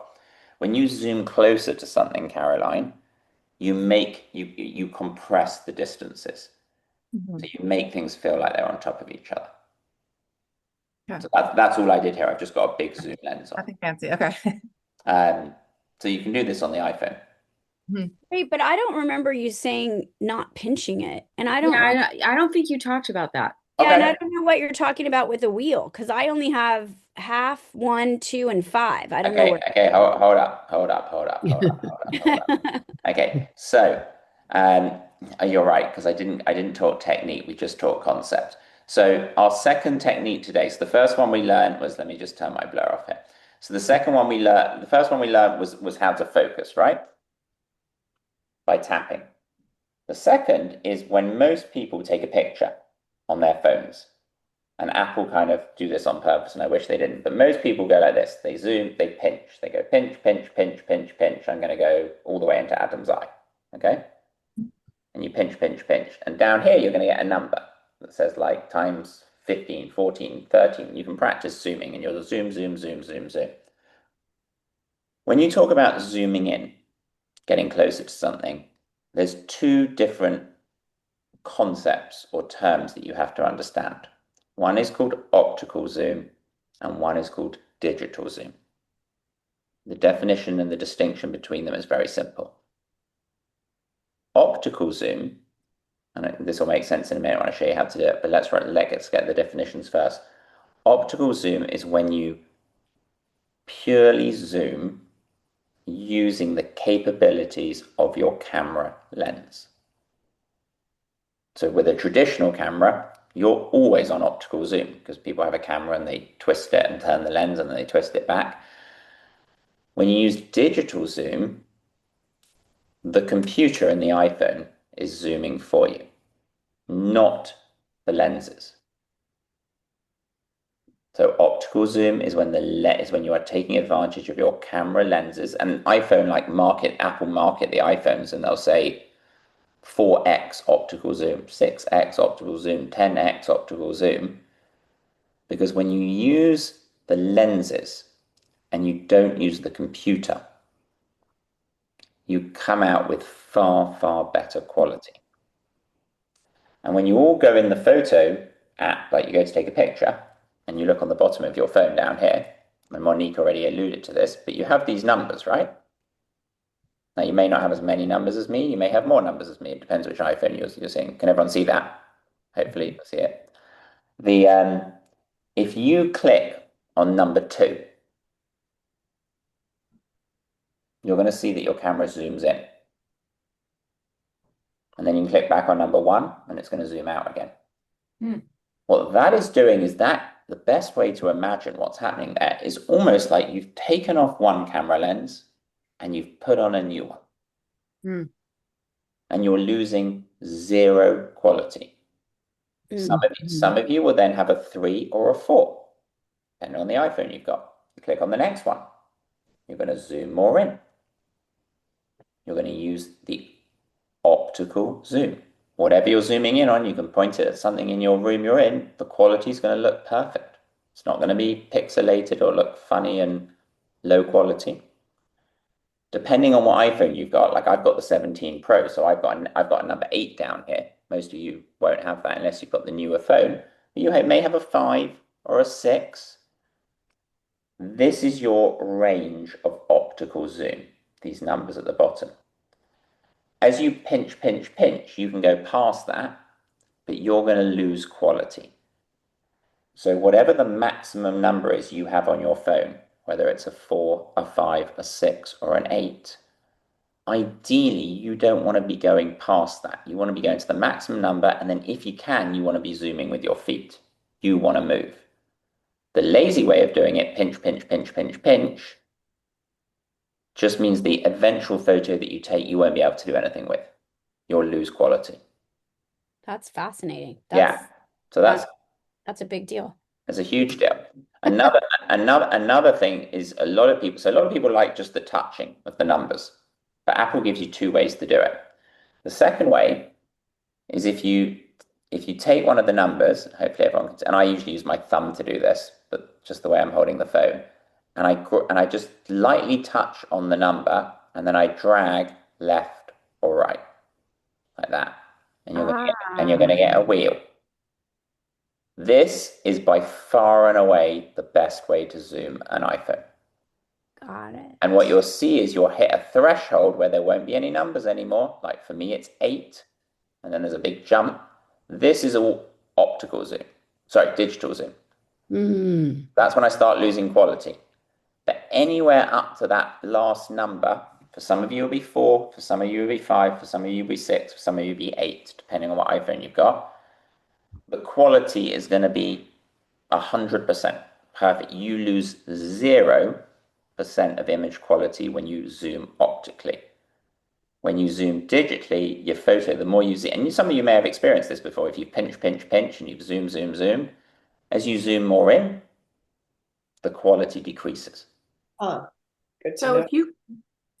When you zoom closer to something, Caroline, you compress the distances. So you make things feel like they're on top of each other. Okay. So that's all I did here. I've just got a big zoom lens on. Nothing fancy. Okay. So you can do this on the iPhone. Wait, but I don't remember you saying not pinching it. And I don't Yeah, I don't think you talked about that. Yeah, and Okay. I don't know what you're talking about with the wheel, because I only have half, 1, 2, and 5. I don't know Okay, hold up. Okay, so you're right, because I didn't talk technique, we just taught concept. So our second technique today, so the first one we learned was, let me just turn my blur off here. So the first one we learned was how to focus, right? By tapping. The second is when most people take a picture on their phones. And Apple kind of do this on purpose, and I wish they didn't. But most people go like this. They zoom, they pinch. They go pinch, pinch, pinch, pinch, pinch. I'm going to go all the way into Adam's eye. Okay? And you pinch, pinch, pinch. And down here, you're going to get a number that says like times 15, 14, 13. You can practice zooming, and you'll zoom, zoom, zoom, zoom, zoom. When you talk about zooming in, getting closer to something, there's two different concepts or terms that you have to understand. One is called optical zoom and one is called digital zoom. The definition and the distinction between them is very simple. Optical zoom, and this will make sense in a minute when I show you how to do it, but let's get the definitions first. Optical zoom is when you purely zoom using the capabilities of your camera lens. So with a traditional camera, you're always on optical zoom because people have a camera and they twist it and turn the lens and then they twist it back. When you use digital zoom, the computer in the iPhone is zooming for you, not the lenses. So optical zoom is when you are taking advantage of your camera lenses, and Apple market the iPhones and they'll say 4x optical zoom, 6x optical zoom, 10x optical zoom. Because when you use the lenses and you don't use the computer, you come out with far, far better quality. And when you all go in the photo app, like you go to take a picture, and you look on the bottom of your phone down here, and Monique already alluded to this, but you have these numbers, right? Now, you may not have as many numbers as me. You may have more numbers as me. It depends which iPhone you're seeing. Can everyone see that? Hopefully, you'll see it. If you click on number 2, you're going to see that your camera zooms in. And then you can click back on number 1 and it's going to zoom out again. What that is doing is that the best way to imagine what's happening there is almost like you've taken off one camera lens and you've put on a new one. And you're losing 0 quality. Some of you will then have a 3 or a 4, depending on the iPhone you've got. You click on the next one. You're going to zoom more in. You're going to use the optical zoom. Whatever you're zooming in on, you can point it at something in your room you're in. The quality is going to look perfect. It's not going to be pixelated or look funny and low quality. Depending on what iPhone you've got, like I've got the 17 Pro, so I've got a number 8 down here. Most of you won't have that unless you've got the newer phone. But you may have a 5 or a 6. This is your range of optical zoom, these numbers at the bottom. As you pinch, pinch, pinch, you can go past that, but you're going to lose quality. So whatever the maximum number is you have on your phone, whether it's a 4, a 5, a 6, or an 8, ideally, you don't want to be going past that. You want to be going to the maximum number, and then if you can, you want to be zooming with your feet. You want to move. The lazy way of doing it, pinch, pinch, pinch, pinch, pinch, just means the eventual photo that you take, you won't be able to do anything with. You'll lose quality. That's fascinating. Yeah. So that's a big deal. It's a huge deal. Another thing is a lot of people like just the touching of the numbers, but Apple gives you 2 ways to do it. The second way is if you take one of the numbers, hopefully everyone can, and I usually use my thumb to do this, but just the way I'm holding the phone, and I just lightly touch on the number, and then I drag left or right, like that, and you're going to get a wheel. This is by far and away the best way to zoom an iPhone. Got it. And what you'll see is you'll hit a threshold where there won't be any numbers anymore. Like for me, it's 8, and then there's a big jump. This is all optical zoom. Sorry, digital zoom. That's when I start losing quality. But anywhere up to that last number, for some of you, it'll be 4, for some of you, it'll be 5, for some of you, it'll be 6, for some of you, it'll be 8, depending on what iPhone you've got. The quality is going to be 100% perfect. You lose 0% of image quality when you zoom optically. When you zoom digitally, your photo, the more you zoom, and some of you may have experienced this before, if you pinch, pinch, pinch, and you zoom, zoom, zoom, as you zoom more in, the quality decreases. Oh, good to So know. if you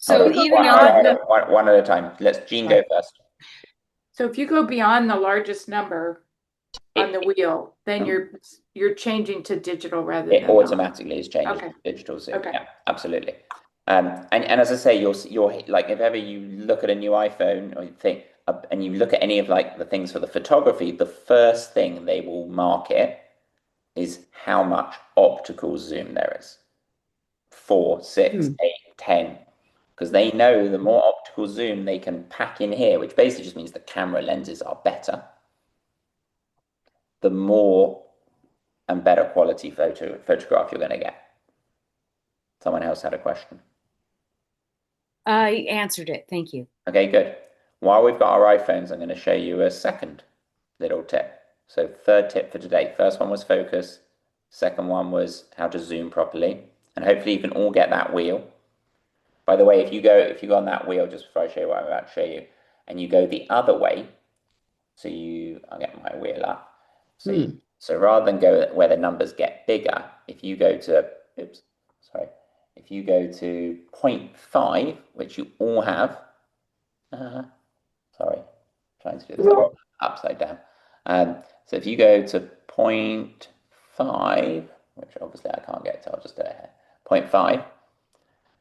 One at a time. Let's Jean go first. So if you go beyond the largest number on the wheel, then you're changing to digital rather than It automatically is changed to digital zoom. Okay. Yeah, absolutely. And as I say, you're like, if ever you look at a new iPhone or you think, and you look at any of like the things for the photography, the first thing they will market is how much optical zoom there is. 4, 6, 8, 10. Because they know the more optical zoom they can pack in here, which basically just means the camera lenses are better, the more and better quality photograph you're going to get. Someone else had a question. I answered it. Thank you. Okay, good. While we've got our iPhones, I'm going to show you a second little tip. So third tip for today. First one was focus. Second one was how to zoom properly. And hopefully you can all get that wheel. By the way, if you go on that wheel, just before I show you what I'm about to show you, and you go the other way, I'll get my wheel up. So rather than go where the numbers get bigger, if you go to 0.5, which you all have, trying to do this upside down. So if you go to 0.5, which obviously I can't get to, I'll just do it here, 0.5,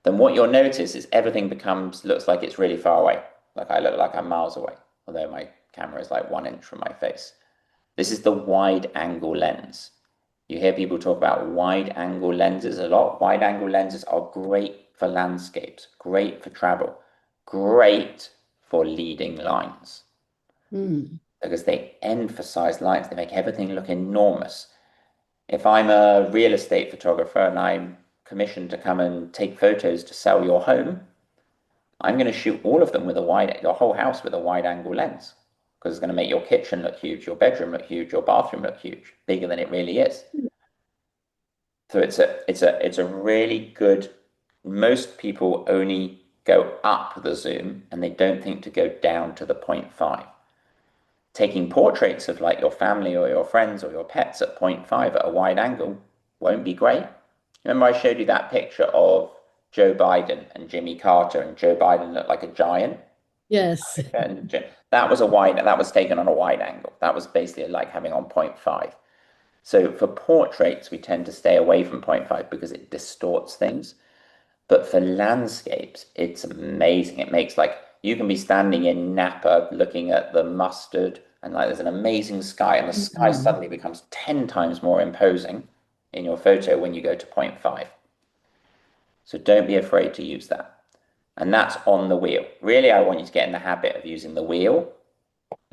then what you'll notice is everything looks like it's really far away. Like I look like I'm miles away, although my camera is like 1 inch from my face. This is the wide angle lens. You hear people talk about wide angle lenses a lot. Wide angle lenses are great for landscapes, great for travel, great for leading lines. Because they emphasize lines, they make everything look enormous. If I'm a real estate photographer and I'm commissioned to come and take photos to sell your home, I'm going to shoot all of them with your whole house with a wide angle lens, because it's going to make your kitchen look huge, your bedroom look huge, your bathroom look huge, bigger than it really is. So it's a really good. Most people only go up the zoom and they don't think to go down to the 0.5. Taking portraits of like your family or your friends or your pets at 0.5 at a wide angle won't be great. Remember I showed you that picture of Joe Biden and Jimmy Carter, and Joe Biden looked like a giant? Yes. And that was taken on a wide angle. That was basically like having on 0.5. So for portraits, we tend to stay away from 0.5 because it distorts things. But for landscapes, it's amazing. It makes like you can be standing in Napa looking at the mustard and like there's an amazing sky, and the sky suddenly becomes 10 times more imposing in your photo when you go to 0.5. So don't be afraid to use that. And that's on the wheel. Really, I want you to get in the habit of using the wheel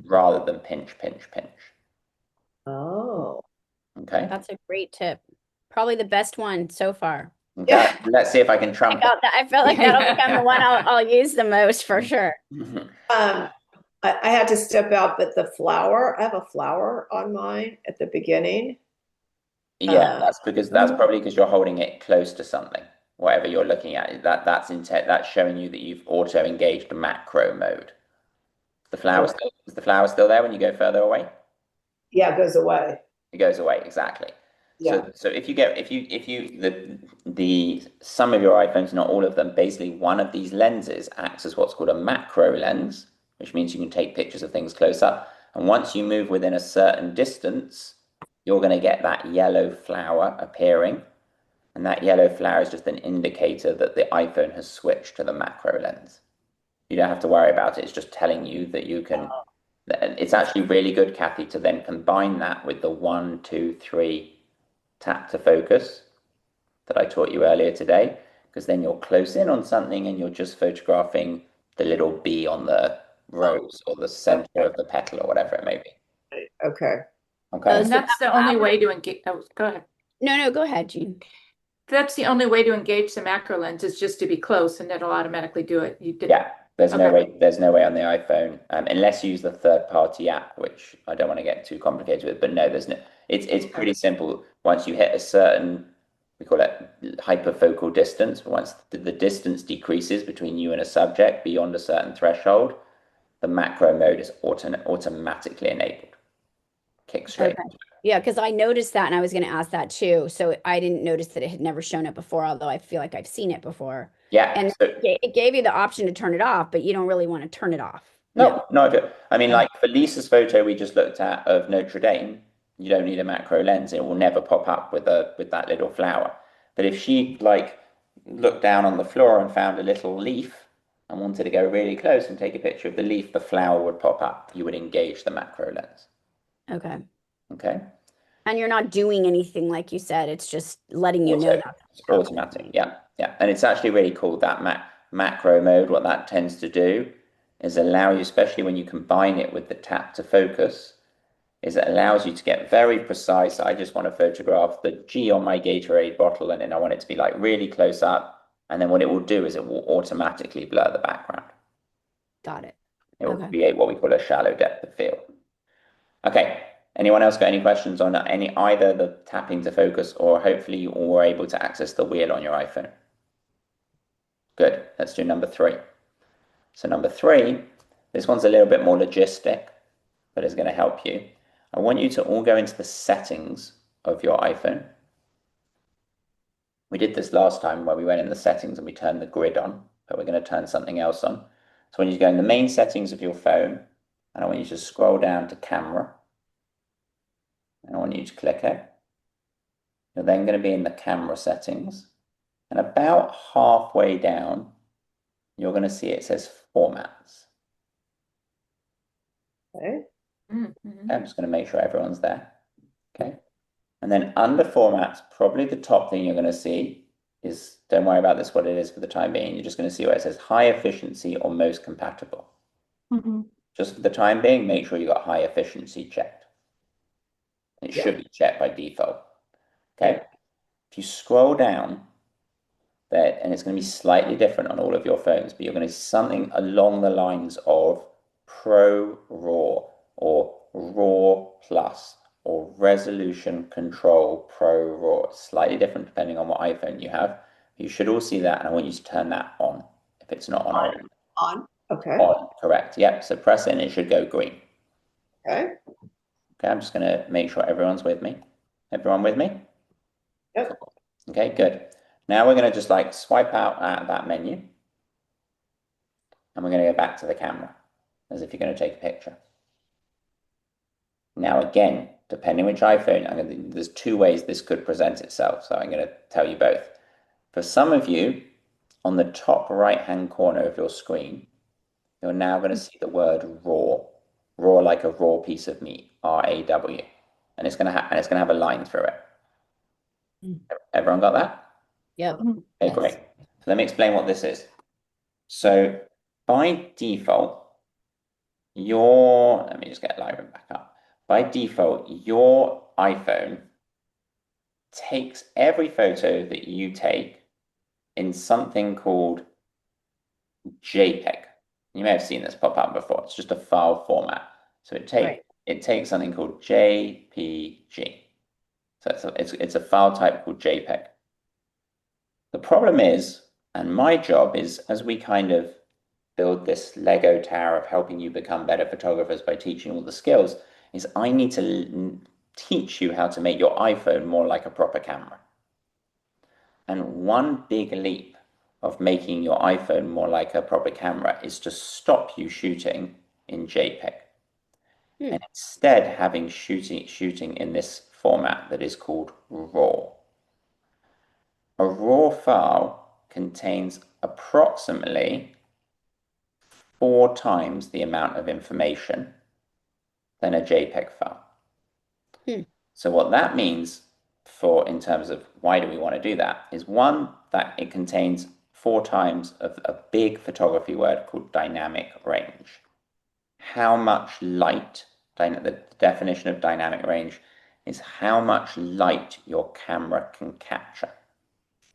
rather than pinch, pinch, pinch. Oh. Okay. That's a great tip. Probably the best one so far. Okay. Let's see if I can trump it. I felt like that'll become the one I'll use the most for sure. I had to step out, but the flower, I have a flower on mine at the beginning. Yeah, that's probably because you're holding it close to something, whatever you're looking at. That's showing you that you've auto engaged macro mode. Is the flower still there when you go further away? Yeah, it goes away. It goes away, exactly. Yeah. So if the some of your iPhones, not all of them, basically one of these lenses acts as what's called a macro lens, which means you can take pictures of things close up. And once you move within a certain distance, you're going to get that yellow flower appearing. And that yellow flower is just an indicator that the iPhone has switched to the macro lens. You don't have to worry about it. It's just telling you that you can. It's actually really good, Kathy, to then combine that with the 1, 2, 3 tap to focus that I taught you earlier today, because then you're close in on something and you're just photographing the little bee on the rose or the center of the petal or whatever it may be. Okay. Okay. And that's the only way to engage. Oh, go ahead. No, go ahead, Jean. That's the only way to engage the macro lens is just to be close, and it'll automatically do it. You did. Yeah, there's no Okay. way. There's no way on the iPhone, unless you use the third-party app, which I don't want to get too complicated with. But no, there's no. It's pretty simple. Once you hit a certain, we call it hyperfocal distance. Once the distance decreases between you and a subject beyond a certain threshold, the macro mode is automatically enabled. Kick straight. Okay. Yeah, because I noticed that and I was going to ask that too. So I didn't notice that it had never shown it before, although I feel like I've seen it before. Yeah. And So, it gave you the option to turn it off, but you don't really want to turn it off. no. I mean, like for Lisa's photo we just looked at of Notre Dame, you don't need a macro lens. It will never pop up with that little flower. But if she like looked down on the floor and found a little leaf and wanted to go really close and take a picture of the leaf, the flower would pop up. You would engage the macro lens. Okay. Okay. And you're not doing anything like you said. It's just letting you know that. It's automatic. Yeah. And it's actually really cool that macro mode. What that tends to do is allow you, especially when you combine it with the tap to focus, is it allows you to get very precise. I just want to photograph the G on my Gatorade bottle, and then I want it to be like really close up. And then what it will do is it will automatically blur the background. Got it. It will create what we call a shallow depth of field. Okay. Anyone else got any questions on either the tapping to focus, or hopefully you all were able to access the wheel on your iPhone? Good. Let's do number 3. So number 3, this one's a little bit more logistic, but it's going to help you. I want you to all go into the settings of your iPhone. We did this last time where we went in the settings and we turned the grid on, but we're going to turn something else on. So when you go in the main settings of your phone, and I want you to scroll down to camera, and I want you to click it. You're then going to be in the camera settings, and about halfway down, you're going to see it says formats. Okay. Mm-hmm. I'm just going to make sure everyone's there. Okay. And then under formats, probably the top thing you're going to see is, don't worry about this, what it is for the time being. You're just going to see where it says high efficiency or most compatible. Mm-hmm. Just for the time being, make sure you got high efficiency checked. It should be checked by default. Okay. If you scroll down, that, and it's going to be slightly different on all of your phones, but you're going to see something along the lines of Pro RAW or RAW Plus or Resolution Control Pro RAW. It's slightly different depending on what iPhone you have. You should all see that, and I want you to turn that on if it's not on already. On. Okay. On, correct. Yep. So press it and it should go green. Okay. Okay, I'm just going to make sure everyone's with me. Everyone with me? Yep. Okay, good. Now we're going to just like swipe out that menu. And we're going to go back to the camera as if you're going to take a picture. Now again, depending which iPhone, there's two ways this could present itself. So I'm going to tell you both. For some of you, on the top right-hand corner of your screen, you're now going to see the word raw. Raw like a raw piece of meat, R-A-W. And it's going to have a line through it. Everyone got that? Yep. Okay, great. So let me explain what this is. So by default, let me just get Lightroom back up. By default, your iPhone takes every photo that you take in something called JPEG. You may have seen this pop up before. It's just a file format. So it takes something called JPG. So it's a file type called JPEG. The problem is, and my job is, as we kind of build this Lego tower of helping you become better photographers by teaching all the skills, is I need to teach you how to make your iPhone more like a proper camera. And one big leap of making your iPhone more like a proper camera is to stop you shooting in JPEG. And instead having shooting in this format that is called RAW. A RAW file contains approximately 4 times the amount of information than a JPEG file. So what that means in terms of why do we want to do that is, one, that it contains 4 times of a big photography word called dynamic range. How much light, the definition of dynamic range is how much light your camera can capture.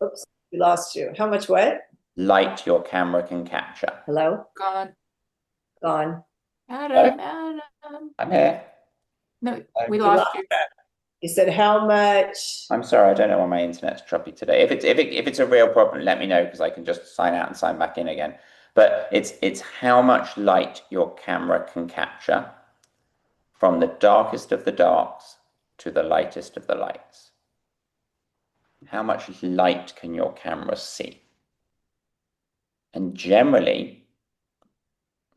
Oops, we lost you. How much what? Light your camera can capture. Hello? Gone. Gone. Adam. I'm here. No, we lost you. You said how much? I'm sorry, I don't know why my internet's choppy today. If it's a real problem, let me know because I can just sign out and sign back in again. But it's how much light your camera can capture from the darkest of the darks to the lightest of the lights. How much light can your camera see? And generally,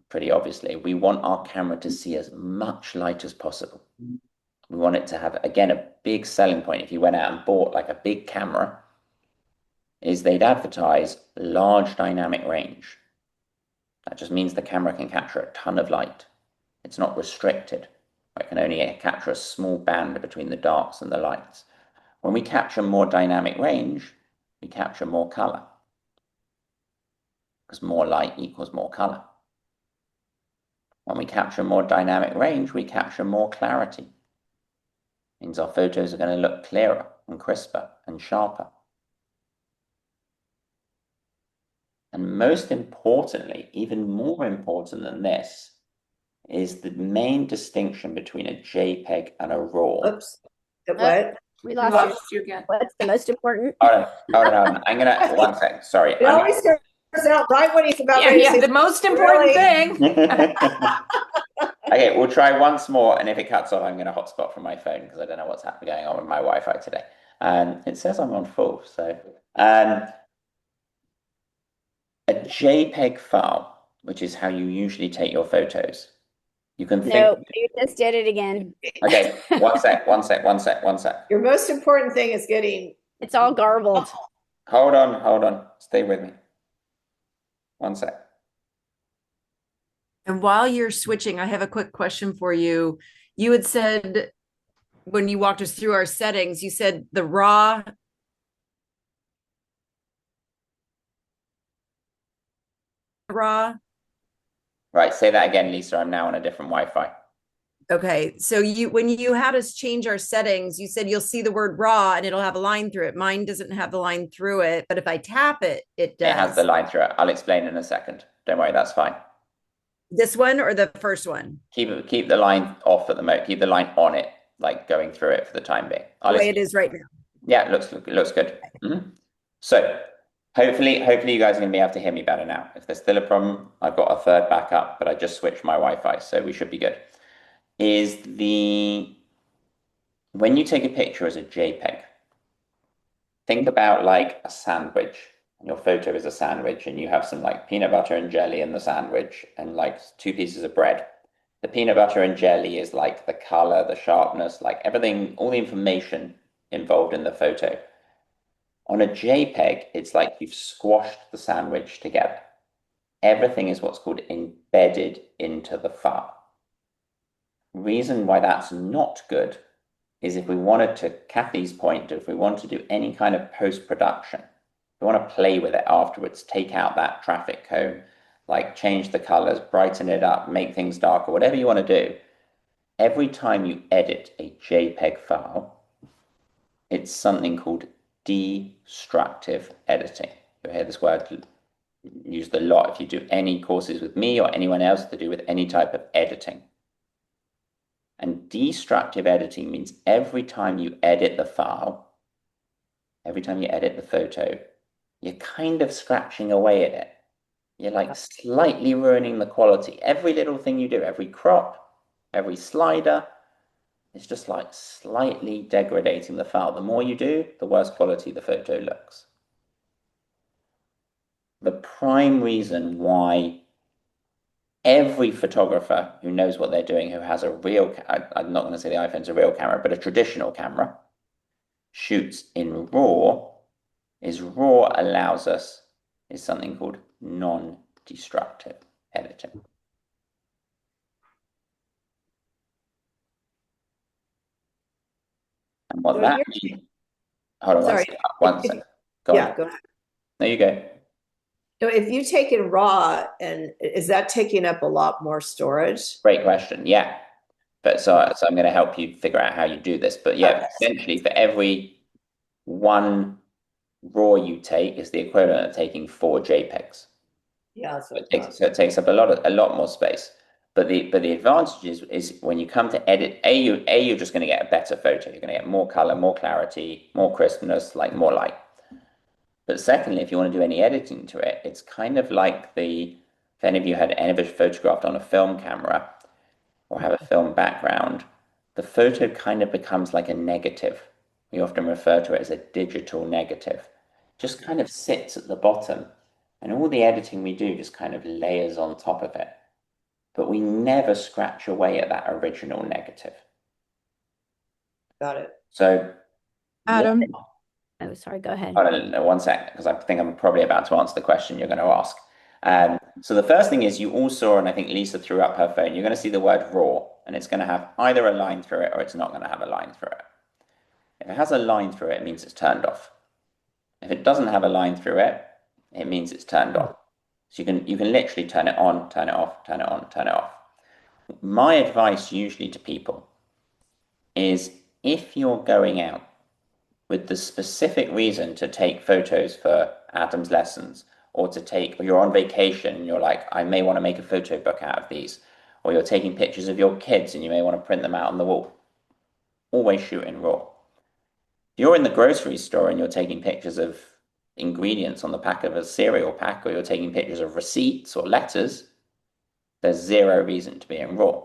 pretty obviously, we want our camera to see as much light as possible. We want it to have, again, a big selling point. If you went out and bought like a big camera, is they'd advertise large dynamic range. That just means the camera can capture a ton of light. It's not restricted. It can only capture a small band between the darks and the lights. When we capture more dynamic range, we capture more color. Because more light equals more color. When we capture more dynamic range, we capture more clarity. Means our photos are going to look clearer and crisper and sharper. And most importantly, even more important than this, is the main distinction between a JPEG and a RAW. Oops. What? We We lost lost you again. What's the most important? Hold on. I'm going to, 1 second, sorry. It always starts out right when he's about Yeah, ready to yeah, say the most important thing. Okay, we'll try once more, and if it cuts off, I'm going to hotspot from my phone because I don't know what's going on with my Wi-Fi today. It says I'm on full, so a JPEG file, which is how you usually take your photos. You can think. No, you just did it again. Okay, one sec. Your most important thing is getting. It's all garbled. Hold on. Stay with me. 1 sec. And while you're switching, I have a quick question for you. You had said when you walked us through our settings, you said the raw. Right, say that again, Lisa. I'm now on a different Wi-Fi. Okay. So when you had us change our settings, you said you'll see the word raw and it'll have a line through it. Mine doesn't have the line through it, but if I tap it, it It has the does. line through it. I'll explain in a second. Don't worry, that's fine. This one or the first one? Keep the line off at the moment. Keep the line on it, like going through it for the time being. The way it is right now. Yeah, it looks good. So hopefully you guys are going to be able to hear me better now. If there's still a problem, I've got a third backup, but I just switched my Wi-Fi, so we should be good. When you take a picture as a JPEG, think about like a sandwich. And your photo is a sandwich, and you have some like peanut butter and jelly in the sandwich, and like two pieces of bread. The peanut butter and jelly is like the color, the sharpness, like everything, all the information involved in the photo. On a JPEG, it's like you've squashed the sandwich together. Everything is what's called embedded into the file. Reason why that's not good is if we wanted to, Kathy's point, if we want to do any kind of post-production, we want to play with it afterwards, take out that traffic cone, like change the colors, brighten it up, make things darker, whatever you want to do. Every time you edit a JPEG file, it's something called destructive editing. You'll hear this word used a lot if you do any courses with me or anyone else to do with any type of editing. And destructive editing means every time you edit the file, every time you edit the photo, you're kind of scratching away at it. You're like slightly ruining the quality. Every little thing you do, every crop, every slider, it's just like slightly degrading the file. The more you do, the worse quality the photo looks. The prime reason why every photographer who knows what they're doing, who has a real, I'm not going to say the iPhone's a real camera, but a traditional camera, shoots in RAW, is RAW allows us, is something called non-destructive editing. And what that means, hold on one second. Go on. Go ahead. There you go. So if you take in raw, and is that taking up a lot more storage? Great question. Yeah. But so I'm going to help you figure out how you do this. But yeah, Okay. essentially for every one RAW you take is the equivalent of taking 4 JPEGs. Yeah, So it takes up a lot more space. But the advantage is when you come to edit, you're just going to get a better photo. You're going to get more color, more clarity, more crispness, like more light. But secondly, if you want to do any editing to it, it's kind of like if any of you had ever photographed on a film camera or have a film background, the photo kind of becomes like a negative. We often refer to it as a digital negative. Just kind of sits at the bottom, and all the editing we do just kind of layers on top of it. But we never scratch away at that original negative. Got it. So, Adam, Oh, sorry, go ahead. hold on, one sec, because I think I'm probably about to answer the question you're going to ask. So the first thing is you all saw, and I think Lisa threw up her phone, you're going to see the word raw, and it's going to have either a line through it or it's not going to have a line through it. If it has a line through it, it means it's turned off. If it doesn't have a line through it, it means it's turned on. So you can literally turn it on, turn it off, turn it on, turn it off. My advice usually to people is if you're going out with the specific reason to take photos for Adam's lessons, or you're on vacation and you're like, I may want to make a photo book out of these, or you're taking pictures of your kids and you may want to print them out on the wall, always shoot in RAW. If you're in the grocery store and you're taking pictures of ingredients on the back of a cereal pack, or you're taking pictures of receipts or letters, there's zero reason to be in RAW.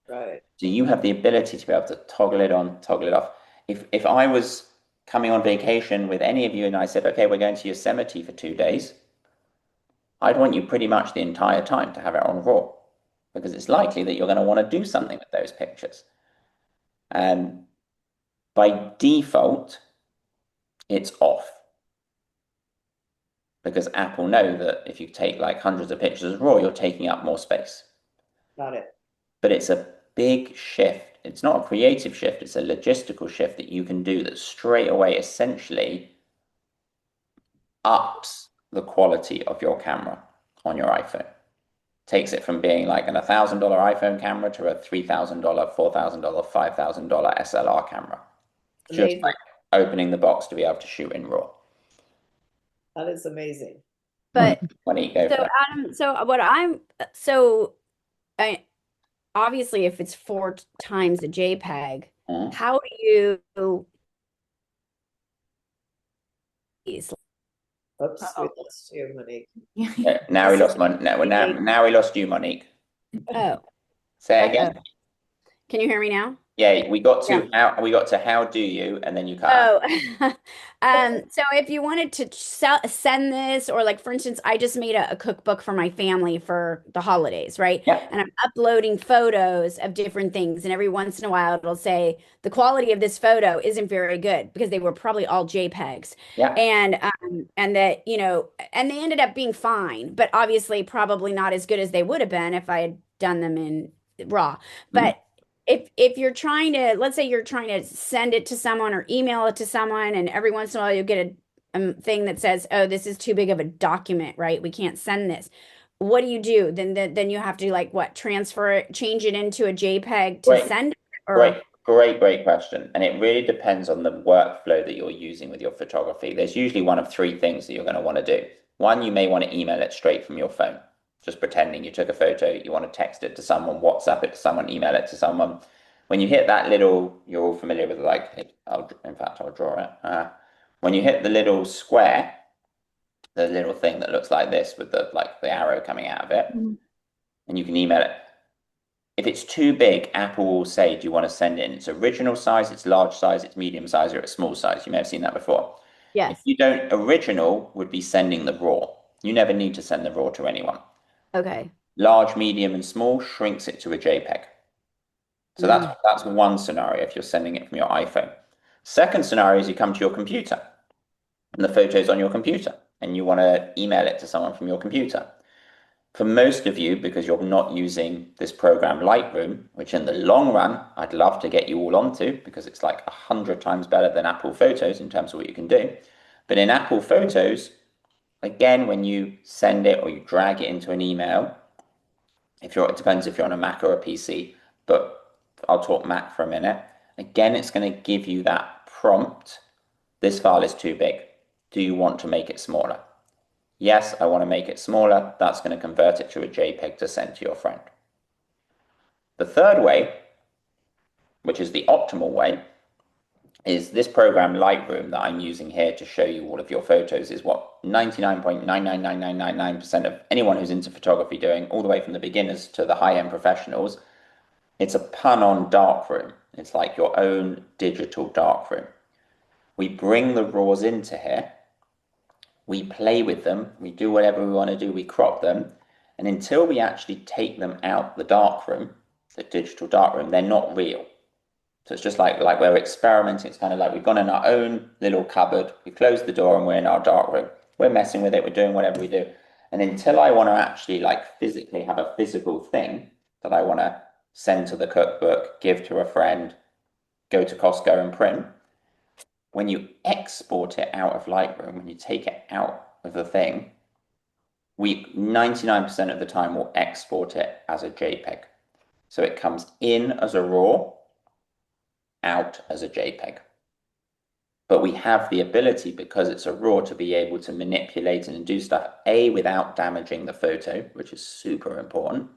Right. So you have the ability to be able to toggle it on, toggle it off. If I was coming on vacation with any of you and I said, okay, we're going to Yosemite for 2 days, I'd want you pretty much the entire time to have it on RAW, because it's likely that you're going to want to do something with those pictures. By default, it's off, because Apple know that if you take like hundreds of pictures of RAW, you're taking up more space. Got it. But it's a big shift. It's not a creative shift, it's a logistical shift that you can do that straight away essentially ups the quality of your camera on your iPhone. takes it from being like an $1,000 iPhone camera to a $3,000, $4,000, $5,000 SLR camera. Just Amazing. like opening the box to be able to shoot in RAW. That is amazing. But When you go for so that. Adam, so I obviously if it's 4 times a JPEG, Mhm. how do you Oops, we lost you, Monique. Yeah, now we lost Monique. Now we lost you, Monique. Oh, Say again. can you hear me now? Yeah, we got to Yeah. how do you, and then you cut out. Oh, so if you wanted to send this, or like for instance, I just made a cookbook for my family for the holidays, right? Yeah. And I'm uploading photos of different things, and every once in a while it'll say the quality of this photo isn't very good because they were probably all JPEGs. Yeah. And that, and they ended up being fine, but obviously probably not as good as they would have been if I had done them in RAW. But if you're trying to, let's say you're trying to send it to someone or email it to someone, and every once in a while you get a thing that says, "Oh, this is too big of a document, right? We can't send this." What do you do? Then you have to like what, transfer it, change it into a JPEG to send it, or Great question. And it really depends on the workflow that you're using with your photography. There's usually one of three things that you're going to want to do. One, you may want to email it straight from your phone, just pretending you took a photo. You want to text it to someone, WhatsApp it to someone, email it to someone. When you hit that little, you're all familiar with like, I'll draw it. When you hit the little square, the little thing that looks like this with the arrow coming out of it, and you can email it. If it's too big, Apple will say, do you want to send it in its original size, its large size, its medium size, or its small size? You may have seen that before. yes. If you don't, original would be sending the RAW. You never need to send the RAW to anyone. Okay. Large, medium, and small shrinks it to a JPEG. So that's one scenario if you're sending it from your iPhone. Second scenario is you come to your computer and the photo's on your computer and you want to email it to someone from your computer. For most of you, because you're not using this program Lightroom, which in the long run, I'd love to get you all onto because it's like 100 times better than Apple Photos in terms of what you can do. But in Apple Photos, again, when you send it or you drag it into an email, it depends if you're on a Mac or a PC, but I'll talk Mac for a minute. Again, it's going to give you that prompt. This file is too big. Do you want to make it smaller? Yes, I want to make it smaller. That's going to convert it to a JPEG to send to your friend. The third way, which is the optimal way, is this program Lightroom that I'm using here to show you all of your photos is what 99.99999% of anyone who's into photography doing, all the way from the beginners to the high-end professionals. It's a pun on darkroom. It's like your own digital darkroom. We bring the RAWs into here. We play with them, we do whatever we want to do, we crop them, and until we actually take them out the darkroom, the digital darkroom, they're not real. So it's just like we're experimenting. It's kind of like we've gone in our own little cupboard, we closed the door and we're in our darkroom. We're messing with it, we're doing whatever we do. And until I want to actually like physically have a physical thing that I want to send to the cookbook, give to a friend, go to Costco and print, when you export it out of Lightroom, when you take it out of the thing, we 99% of the time will export it as a JPEG. So it comes in as a RAW, out as a JPEG. But we have the ability, because it's a RAW, to be able to manipulate and do stuff, A, without damaging the photo, which is super important,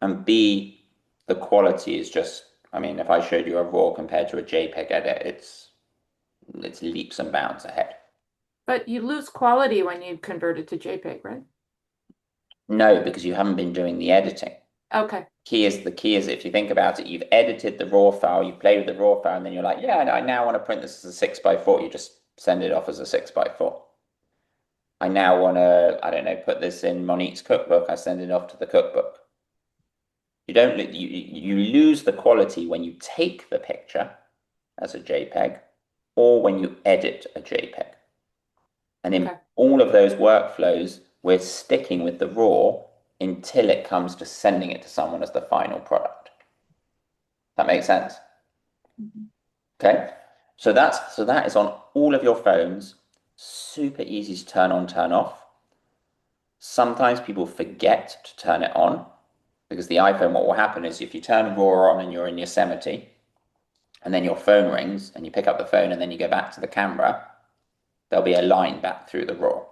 and B, the quality is just, I mean, if I showed you a RAW compared to a JPEG edit, it's leaps and bounds ahead. But you lose quality when you convert it to JPEG, right? No, because you haven't been doing the editing. Okay. The key is if you think about it, you've edited the raw file, you play with the raw file, and then you're like, yeah, I now want to print this as a 6x4. You just send it off as a 6x4. I now want to, I don't know, put this in Monique's cookbook. I send it off to the cookbook. You lose the quality when you take the picture as a JPEG or when you edit a JPEG. And in all of those workflows, we're sticking with the raw until it comes to sending it to someone as the final product. That makes sense? Okay. So that is on all of your phones. Super easy to turn on, turn off. Sometimes people forget to turn it on because the iPhone, what will happen is if you turn RAW on and you're in Yosemite and then your phone rings and you pick up the phone and then you go back to the camera, there'll be a line back through the RAW.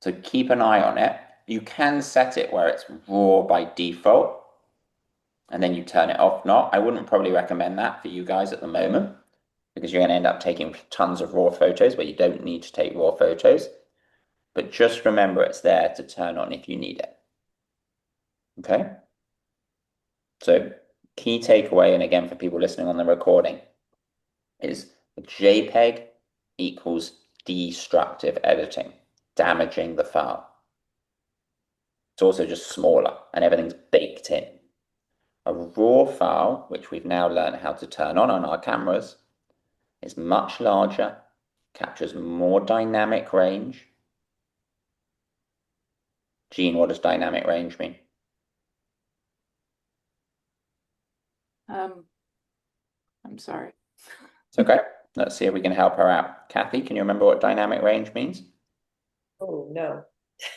So keep an eye on it. You can set it where it's RAW by default and then you turn it off. Not, I wouldn't probably recommend that for you guys at the moment because you're going to end up taking tons of RAW photos where you don't need to take RAW photos. But just remember it's there to turn on if you need it. Okay? So key takeaway, and again for people listening on the recording, is JPEG equals destructive editing, damaging the file. It's also just smaller and everything's baked in. A RAW file, which we've now learned how to turn on our cameras, is much larger, captures more dynamic range. Gene, what does dynamic range mean? I'm sorry. It's okay. Let's see if we can help her out. Kathy, can you remember what dynamic range means? Oh, no.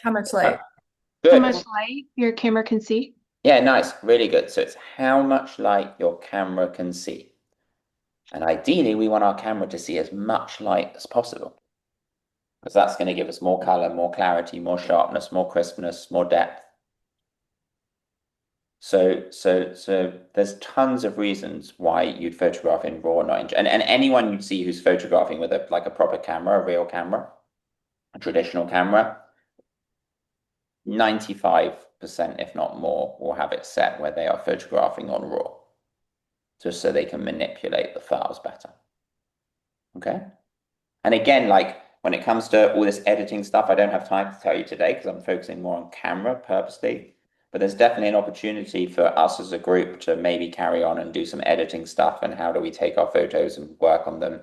How much light? Good. How much light your camera can see? Yeah, nice. Really good. So it's how much light your camera can see. And ideally, we want our camera to see as much light as possible. Because that's going to give us more color, more clarity, more sharpness, more crispness, more depth. So there's tons of reasons why you'd photograph in RAW, not in, and anyone you'd see who's photographing with a proper camera, a real camera, a traditional camera, 95%, if not more, will have it set where they are photographing on RAW, just so they can manipulate the files better. Okay? And again, like when it comes to all this editing stuff, I don't have time to tell you today because I'm focusing more on camera purposely. But there's definitely an opportunity for us as a group to maybe carry on and do some editing stuff and how do we take our photos and work on them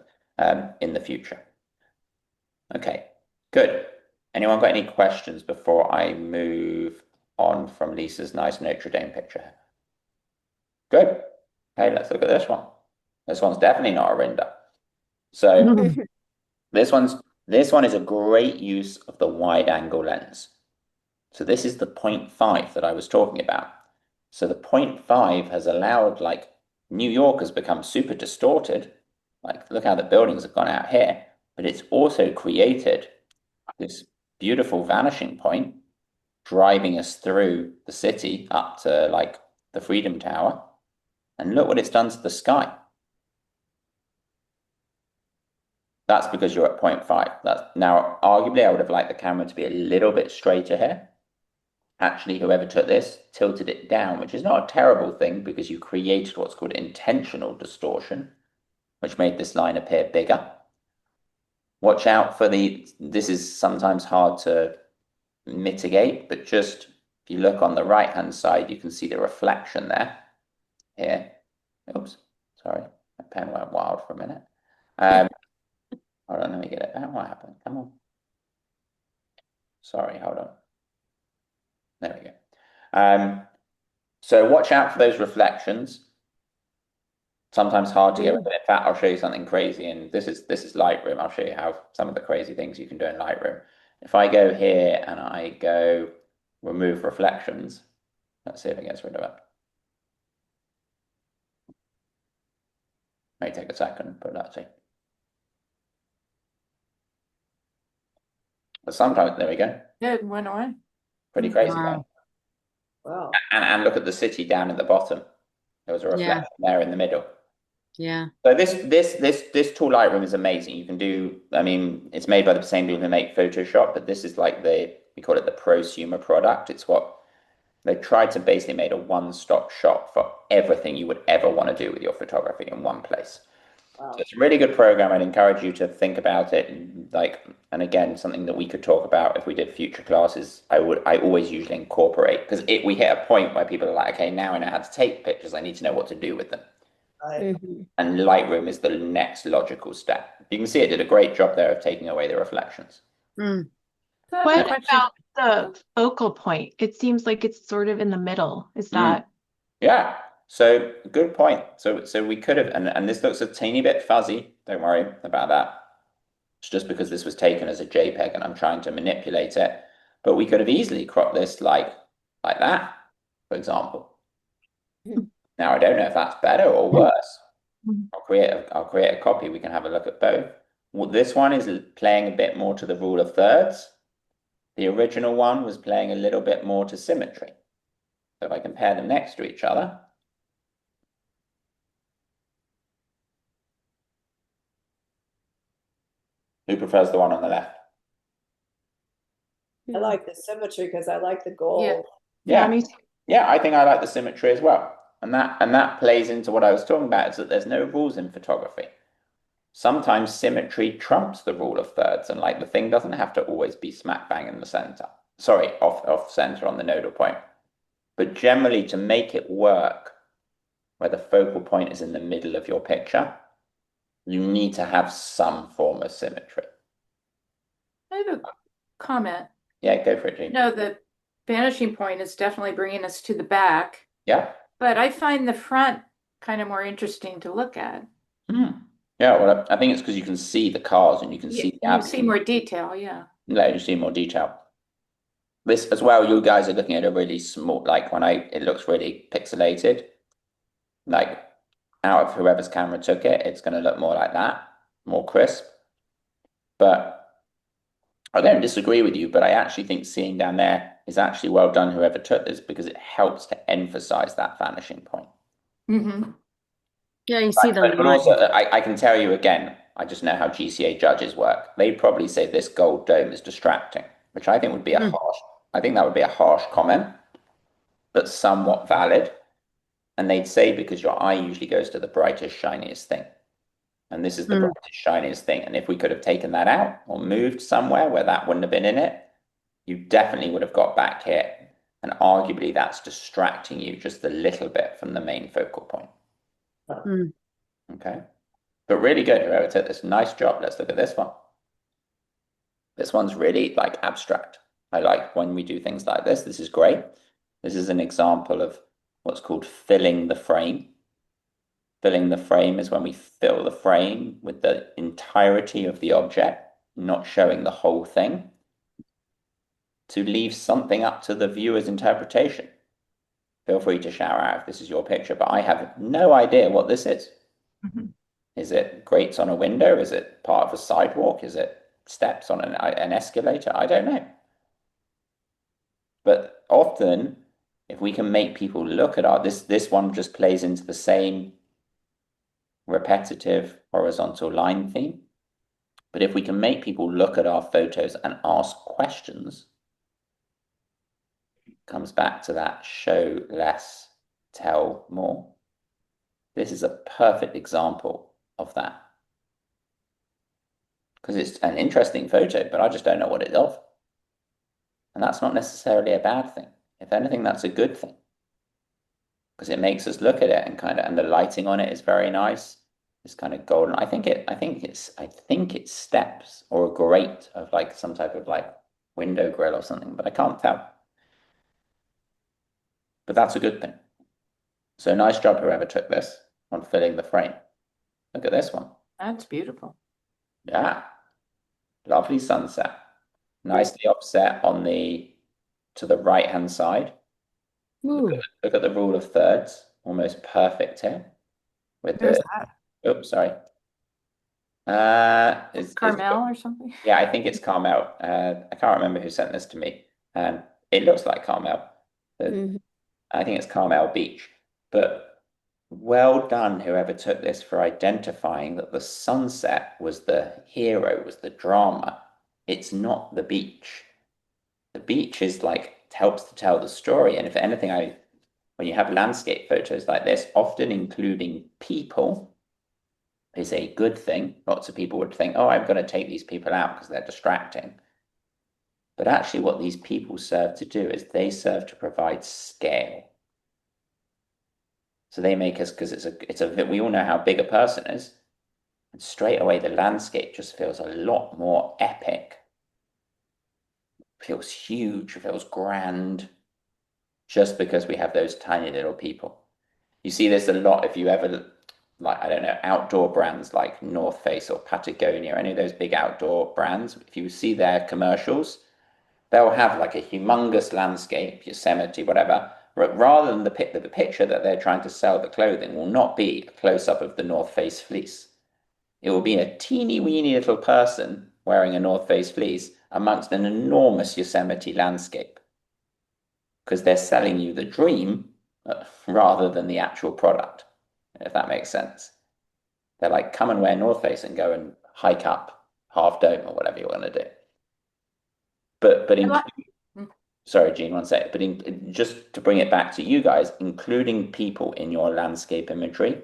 in the future. Okay, good. Anyone got any questions before I move on from Lisa's nice Notre Dame picture? Good. Hey, let's look at this one. This one's definitely not Orinda. So this one is a great use of the wide angle lens. So this is the 0.5 that I was talking about. So the 0.5 has allowed, like, New York has become super distorted. Like, look how the buildings have gone out here. But it's also created this beautiful vanishing point, driving us through the city up to, like, the Freedom Tower. And look what it's done to the sky. That's because you're at 0.5. Now, arguably, I would have liked the camera to be a little bit straighter here. Actually, whoever took this tilted it down, which is not a terrible thing because you created what's called intentional distortion, which made this line appear bigger. Watch out for this is sometimes hard to mitigate, but just if you look on the right-hand side, you can see the reflection there. Here. Oops, sorry, my pen went wild for a minute. Hold on, let me get it back. What happened? Come on. Sorry, hold on. There we go. So watch out for those reflections. Sometimes hard to get rid of it. In fact, I'll show you something crazy. And this is Lightroom. I'll show you how some of the crazy things you can do in Lightroom. If I go here and I go remove reflections, let's see if it gets rid of it. May take a second, but let's see. But sometimes, there we go. Good, went away. Pretty crazy. Wow. Wow. And look at the city down at the bottom. There was a reflection there in the middle. Yeah. So this tool Lightroom is amazing. You can do, I mean, it's made by the same people who make Photoshop, but this is like we call it the prosumer product. It's what they tried to basically make a one-stop shop for everything you would ever want to do with your photography in one place. Wow. So it's a really good program. I'd encourage you to think about it. And again, something that we could talk about if we did future classes, I always usually incorporate, because we hit a point where people are like, okay, now I know how to take pictures. I need to know what to do with them. Right. And Lightroom is the next logical step. You can see it did a great job there of taking away the reflections. Mm. What about the focal point? It seems like it's sort of in the middle. Is that? Yeah. So good point. So we could have, and this looks a teeny bit fuzzy. Don't worry about that. It's just because this was taken as a JPEG and I'm trying to manipulate it. But we could have easily cropped this like that, for example. Now, I don't know if that's better or worse. I'll create a copy. We can have a look at both. Well, this one is playing a bit more to the rule of thirds. The original one was playing a little bit more to symmetry. So if I compare them next to each other, who prefers the one on the left? I like the symmetry because I like the gold. Yeah. me too. Yeah, I think I like the symmetry as well. And that plays into what I was talking about, is that there's no rules in photography. Sometimes symmetry trumps the rule of thirds, and like the thing doesn't have to always be smack bang in the center. Sorry, off center on the nodal point. But generally, to make it work where the focal point is in the middle of your picture, you need to have some form of symmetry. I have a comment. Yeah, go for it, Jean. No, the vanishing point is definitely bringing us to the back, Yeah. but I find the front kind of more interesting to look at. Yeah, well, I think it's because you can see the cars and you can see the You see more detail, yeah. No, you see more detail. This as well, you guys are looking at a really small, like it looks really pixelated. Like out of whoever's camera took it, it's going to look more like that, more crisp. But I don't disagree with you, but I actually think seeing down there is actually well done, whoever took this, because it helps to emphasize that vanishing point. Mm-hmm. Yeah, you see the But line. also, I can tell you again, I just know how GCA judges work. They'd probably say this gold dome is distracting, which I think would be I think that would be a harsh comment, but somewhat valid. And they'd say because your eye usually goes to the brightest, shiniest thing. And this is the brightest, shiniest thing. And if we could have taken that out or moved somewhere where that wouldn't have been in it, you definitely would have got back here. And arguably that's distracting you just a little bit from the main focal point. Okay. But really good, whoever took this. Nice job. Let's look at this one. This one's really like abstract. I like when we do things like this. This is great. This is an example of what's called filling the frame. Filling the frame is when we fill the frame with the entirety of the object, not showing the whole thing, to leave something up to the viewer's interpretation. Feel free to shout out if this is your picture, but I have no idea what this is. Is it grates on a window? Is it part of a sidewalk? Is it steps on an escalator? I don't know. But often, if we can make people look at art, this one just plays into the same repetitive horizontal line theme. But if we can make people look at our photos and ask questions, it comes back to that show less, tell more. This is a perfect example of that. Because it's an interesting photo, but I just don't know what it's of. And that's not necessarily a bad thing. If anything, that's a good thing. Because it makes us look at it and the lighting on it is very nice. It's kind of golden. I think it's steps or a grate of like some type of like window grill or something, but I can't tell. But that's a good thing. So nice job whoever took this on filling the frame. Look at this one. That's beautiful. Yeah. Lovely sunset. Nicely offset to the right-hand side. Look at the rule of thirds. Almost perfect here. With the oops, sorry. It's Carmel or something? Yeah, I think it's Carmel. I can't remember who sent this to me. It looks like Carmel. I think it's Carmel Beach. But well done, whoever took this, for identifying that the sunset was the hero, was the drama. It's not the beach. The beach is like helps to tell the story. And if anything, when you have landscape photos like this, often including people is a good thing. Lots of people would think, oh, I'm going to take these people out because they're distracting. But actually what these people serve to do is they serve to provide scale. So they make us, because we all know how big a person is. And straight away, the landscape just feels a lot more epic. Feels huge, feels grand, just because we have those tiny little people. You see this a lot if you ever, like, I don't know, outdoor brands like North Face or Patagonia, any of those big outdoor brands. If you see their commercials, they'll have like a humongous landscape, Yosemite, whatever, rather than the picture that they're trying to sell, the clothing will not be a close-up of the North Face fleece. It will be a teeny weeny little person wearing a North Face fleece amongst an enormous Yosemite landscape, because they're selling you the dream rather than the actual product, if that makes sense. They're like, come and wear North Face and go and hike up Half Dome or whatever you want to do. Sorry, Jean, one sec. But just to bring it back to you guys, including people in your landscape imagery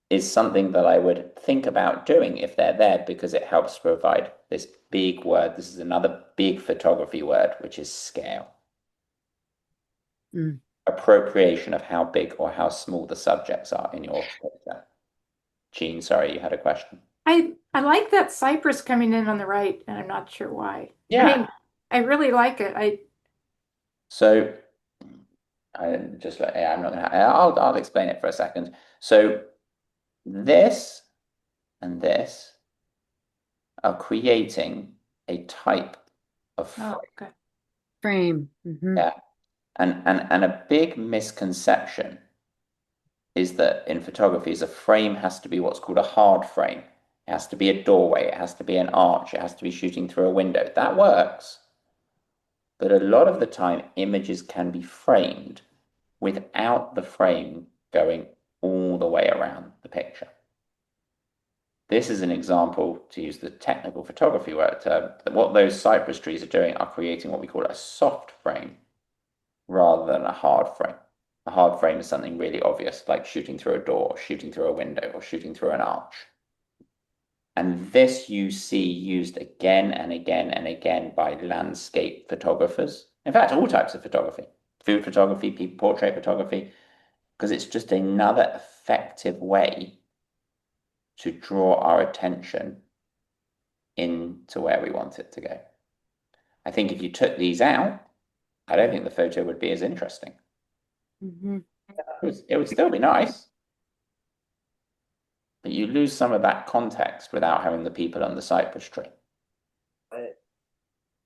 is something that I would think about doing if they're there, because it helps provide this big word. This is another big photography word, which is scale. Appropriation of how big or how small the subjects are in your picture. Jean, sorry, you had a question. I like that cypress coming in on the right, and I'm not sure why. Yeah. I mean, I really like it. So I'm not gonna. I'll explain it for a second. So this and this are creating a type of frame. Yeah, and a big misconception is that in photography, a frame has to be what's called a hard frame. It has to be a doorway. It has to be an arch. It has to be shooting through a window. That works. But a lot of the time, images can be framed without the frame going all the way around the picture. This is an example, to use the technical photography word term, that what those cypress trees are doing are creating what we call a soft frame rather than a hard frame. A hard frame is something really obvious, like shooting through a door, or shooting through a window, or shooting through an arch. And this you see used again and again and again by landscape photographers. In fact, all types of photography, food photography, people portrait photography, because it's just another effective way to draw our attention into where we want it to go. I think if you took these out, I don't think the photo would be as interesting. It would still be nice, but you lose some of that context without having the people on the cypress tree.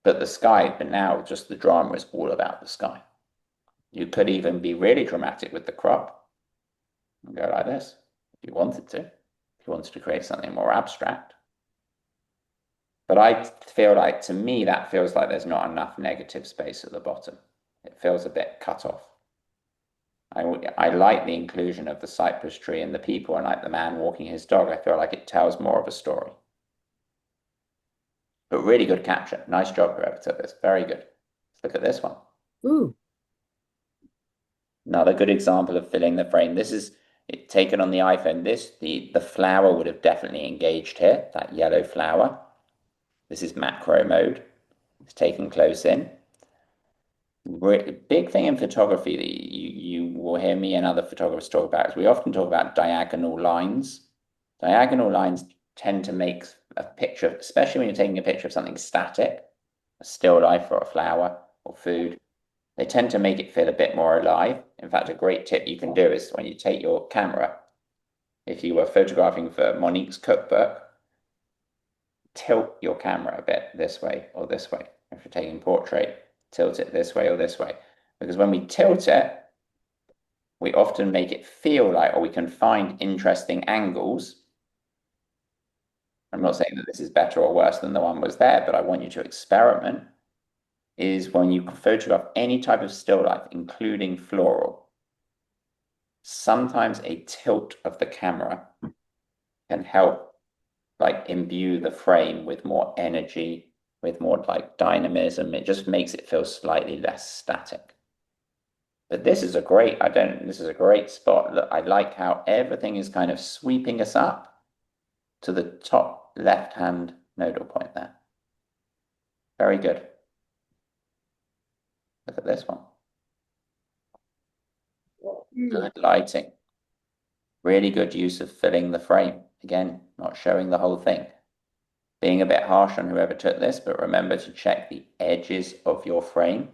But the sky, but now just the drama is all about the sky. You could even be really dramatic with the crop and go like this if you wanted to. If you wanted to create something more abstract. But I feel like, to me, that feels like there's not enough negative space at the bottom. It feels a bit cut off. I like the inclusion of the cypress tree and the people, and like the man walking his dog. I feel like it tells more of a story. But really good capture. Nice job, whoever took this. Very good. Let's look at this one. Ooh. Another good example of filling the frame. This is taken on the iPhone. The flower would have definitely engaged here, that yellow flower. This is macro mode. It's taken close in. Big thing in photography that you will hear me and other photographers talk about is we often talk about diagonal lines. Diagonal lines tend to make a picture, especially when you're taking a picture of something static, a still life or a flower or food, they tend to make it feel a bit more alive. In fact, a great tip you can do is when you take your camera, if you were photographing for Monique's cookbook, tilt your camera a bit this way or this way. If you're taking portrait, tilt it this way or this way. Because when we tilt it, we often make it feel like, or we can find interesting angles. I'm not saying that this is better or worse than the one was there, but I want you to experiment, is when you photograph any type of still life, including floral, sometimes a tilt of the camera can help like imbue the frame with more energy, with more like dynamism. It just makes it feel slightly less static. But this is a great spot. Look, I like how everything is kind of sweeping us up to the top left-hand nodal point there. Very good. Look at this one. Good lighting. Really good use of filling the frame. Again, not showing the whole thing. Being a bit harsh on whoever took this, but remember to check the edges of your frame.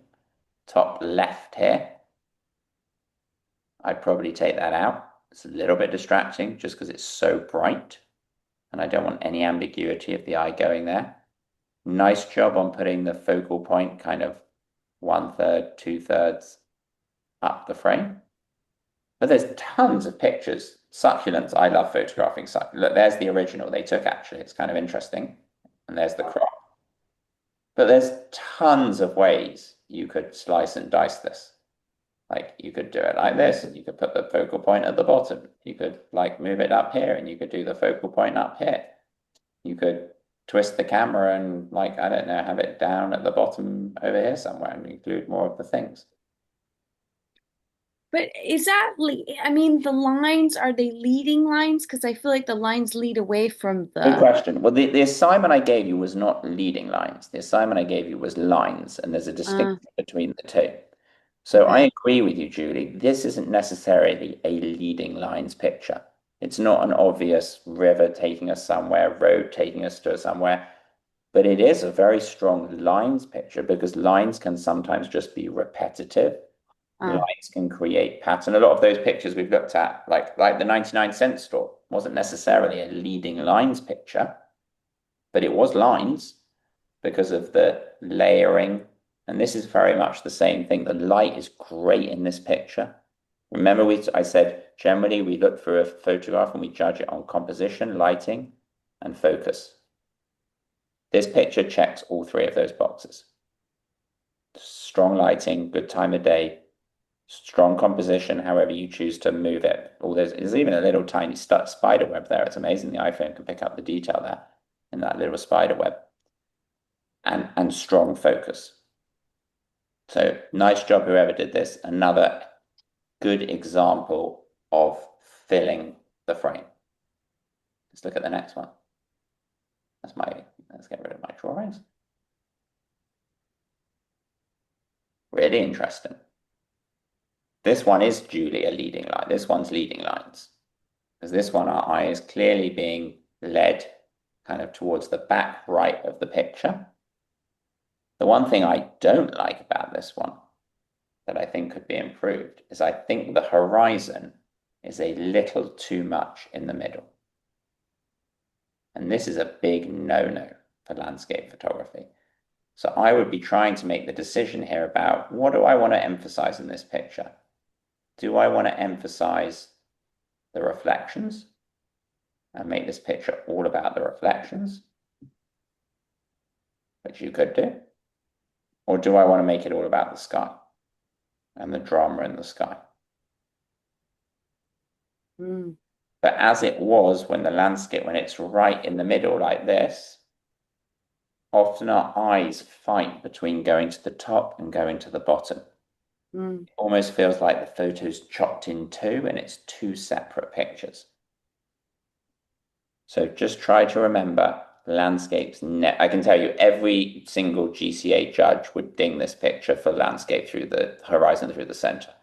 Top left here. I'd probably take that out. It's a little bit distracting just because it's so bright. And I don't want any ambiguity of the eye going there. Nice job on putting the focal point kind of 1/3, 2/3 up the frame. But there's tons of pictures. Succulents, I love photographing. Look, there's the original they took actually. It's kind of interesting. And there's the crop. But there's tons of ways you could slice and dice this. Like you could do it like this, and you could put the focal point at the bottom. You could like move it up here, and you could do the focal point up here. You could twist the camera and like, I don't know, have it down at the bottom over here somewhere and include more of the things. But is that, I mean, the lines, are they leading lines? Because I feel like the lines lead away from Good the. question. Well, the assignment I gave you was not leading lines. The assignment I gave you was lines, and there's a distinction between the two. So I agree with you, Julie. This isn't necessarily a leading lines picture. It's not an obvious river taking us somewhere, road taking us to somewhere, but it is a very strong lines picture because lines can sometimes just be repetitive. Lines can create pattern. A lot of those pictures we've looked at, like the 99-cent store, wasn't necessarily a leading lines picture, but it was lines because of the layering. And this is very much the same thing. The light is great in this picture. Remember, I said generally we look through a photograph and we judge it on composition, lighting, and focus. This picture checks all three of those boxes. Strong lighting, good time of day, strong composition, however you choose to move it. There's even a little tiny spider web there. It's amazing the iPhone can pick up the detail there in that little spider web. And strong focus. So nice job, whoever did this. Another good example of filling the frame. Let's look at the next one. Let's get rid of my drawings. Really interesting. This one is Julie a leading line. This one's leading lines. Because this one, our eye is clearly being led kind of towards the back right of the picture. The one thing I don't like about this one that I think could be improved is I think the horizon is a little too much in the middle. And this is a big no-no for landscape photography. So I would be trying to make the decision here about what do I want to emphasize in this picture? Do I want to emphasize the reflections and make this picture all about the reflections, which you could do? Or do I want to make it all about the sky and the drama in the sky? But as it was when it's right in the middle like this, often our eyes fight between going to the top and going to the bottom. It almost feels like the photo's chopped in two and it's two separate pictures. So just try to remember landscapes. I can tell you every single GCA judge would ding this picture for landscape through the horizon, through the center.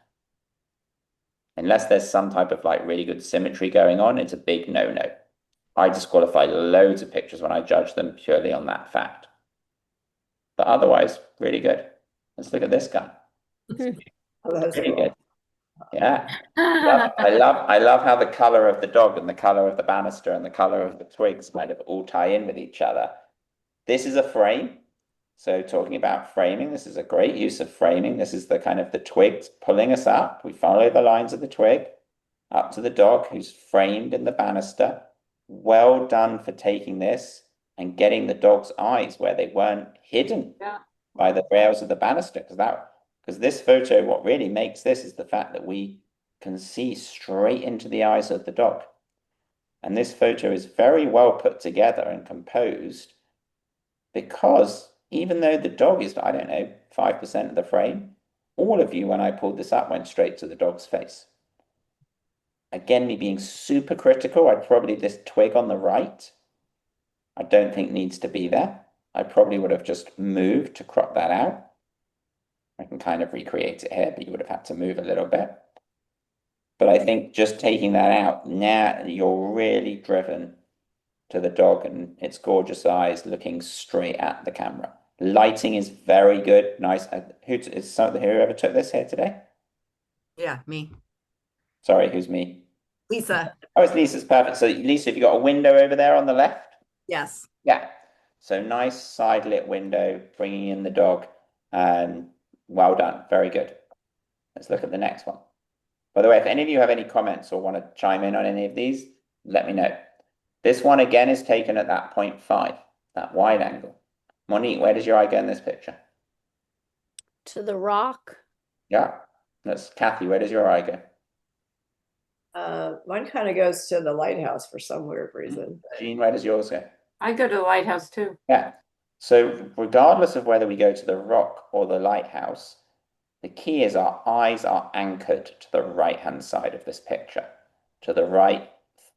Unless there's some type of like really good symmetry going on, it's a big no-no. I disqualify loads of pictures when I judge them purely on that fact. But otherwise, really good. Let's look at this guy. Oh, that's Pretty cool. good. Yeah. I love how the color of the dog and the color of the banister and the color of the twigs kind of all tie in with each other. This is a frame. So talking about framing, this is a great use of framing. This is the kind of the twigs pulling us up. We follow the lines of the twig up to the dog who's framed in the banister. Well done for taking this and getting the dog's eyes where they weren't hidden by the rails of the banister. Because this photo, what really makes this is the fact that we can see straight into the eyes of the dog. And this photo is very well put together and composed because even though the dog is, I don't know, 5% of the frame, all of you, when I pulled this up, went straight to the dog's face. Again, me being super critical, this twig on the right, I don't think needs to be there. I probably would have just moved to crop that out. I can kind of recreate it here, but you would have had to move a little bit. But I think just taking that out, now you're really driven to the dog and its gorgeous eyes looking straight at the camera. Lighting is very good. Nice. Whoever took this here today? Yeah, me. Sorry, who's me? Lisa. Oh, it's Lisa's perfect. So Lisa, have you got a window over there on the left? Yes. Yeah. So nice side lit window, bringing in the dog. Well done. Very good. Let's look at the next one. By the way, if any of you have any comments or want to chime in on any of these, let me know. This one again is taken at that 0.5, that wide angle. Monique, where does your eye go in this picture? To the rock. Yeah. That's Kathy, where does your eye go? Mine kind of goes to the lighthouse for some weird reason. Jean, where does yours go? I go to the lighthouse too. Yeah. So regardless of whether we go to the rock or the lighthouse, the key is our eyes are anchored to the right-hand side of this picture, to the right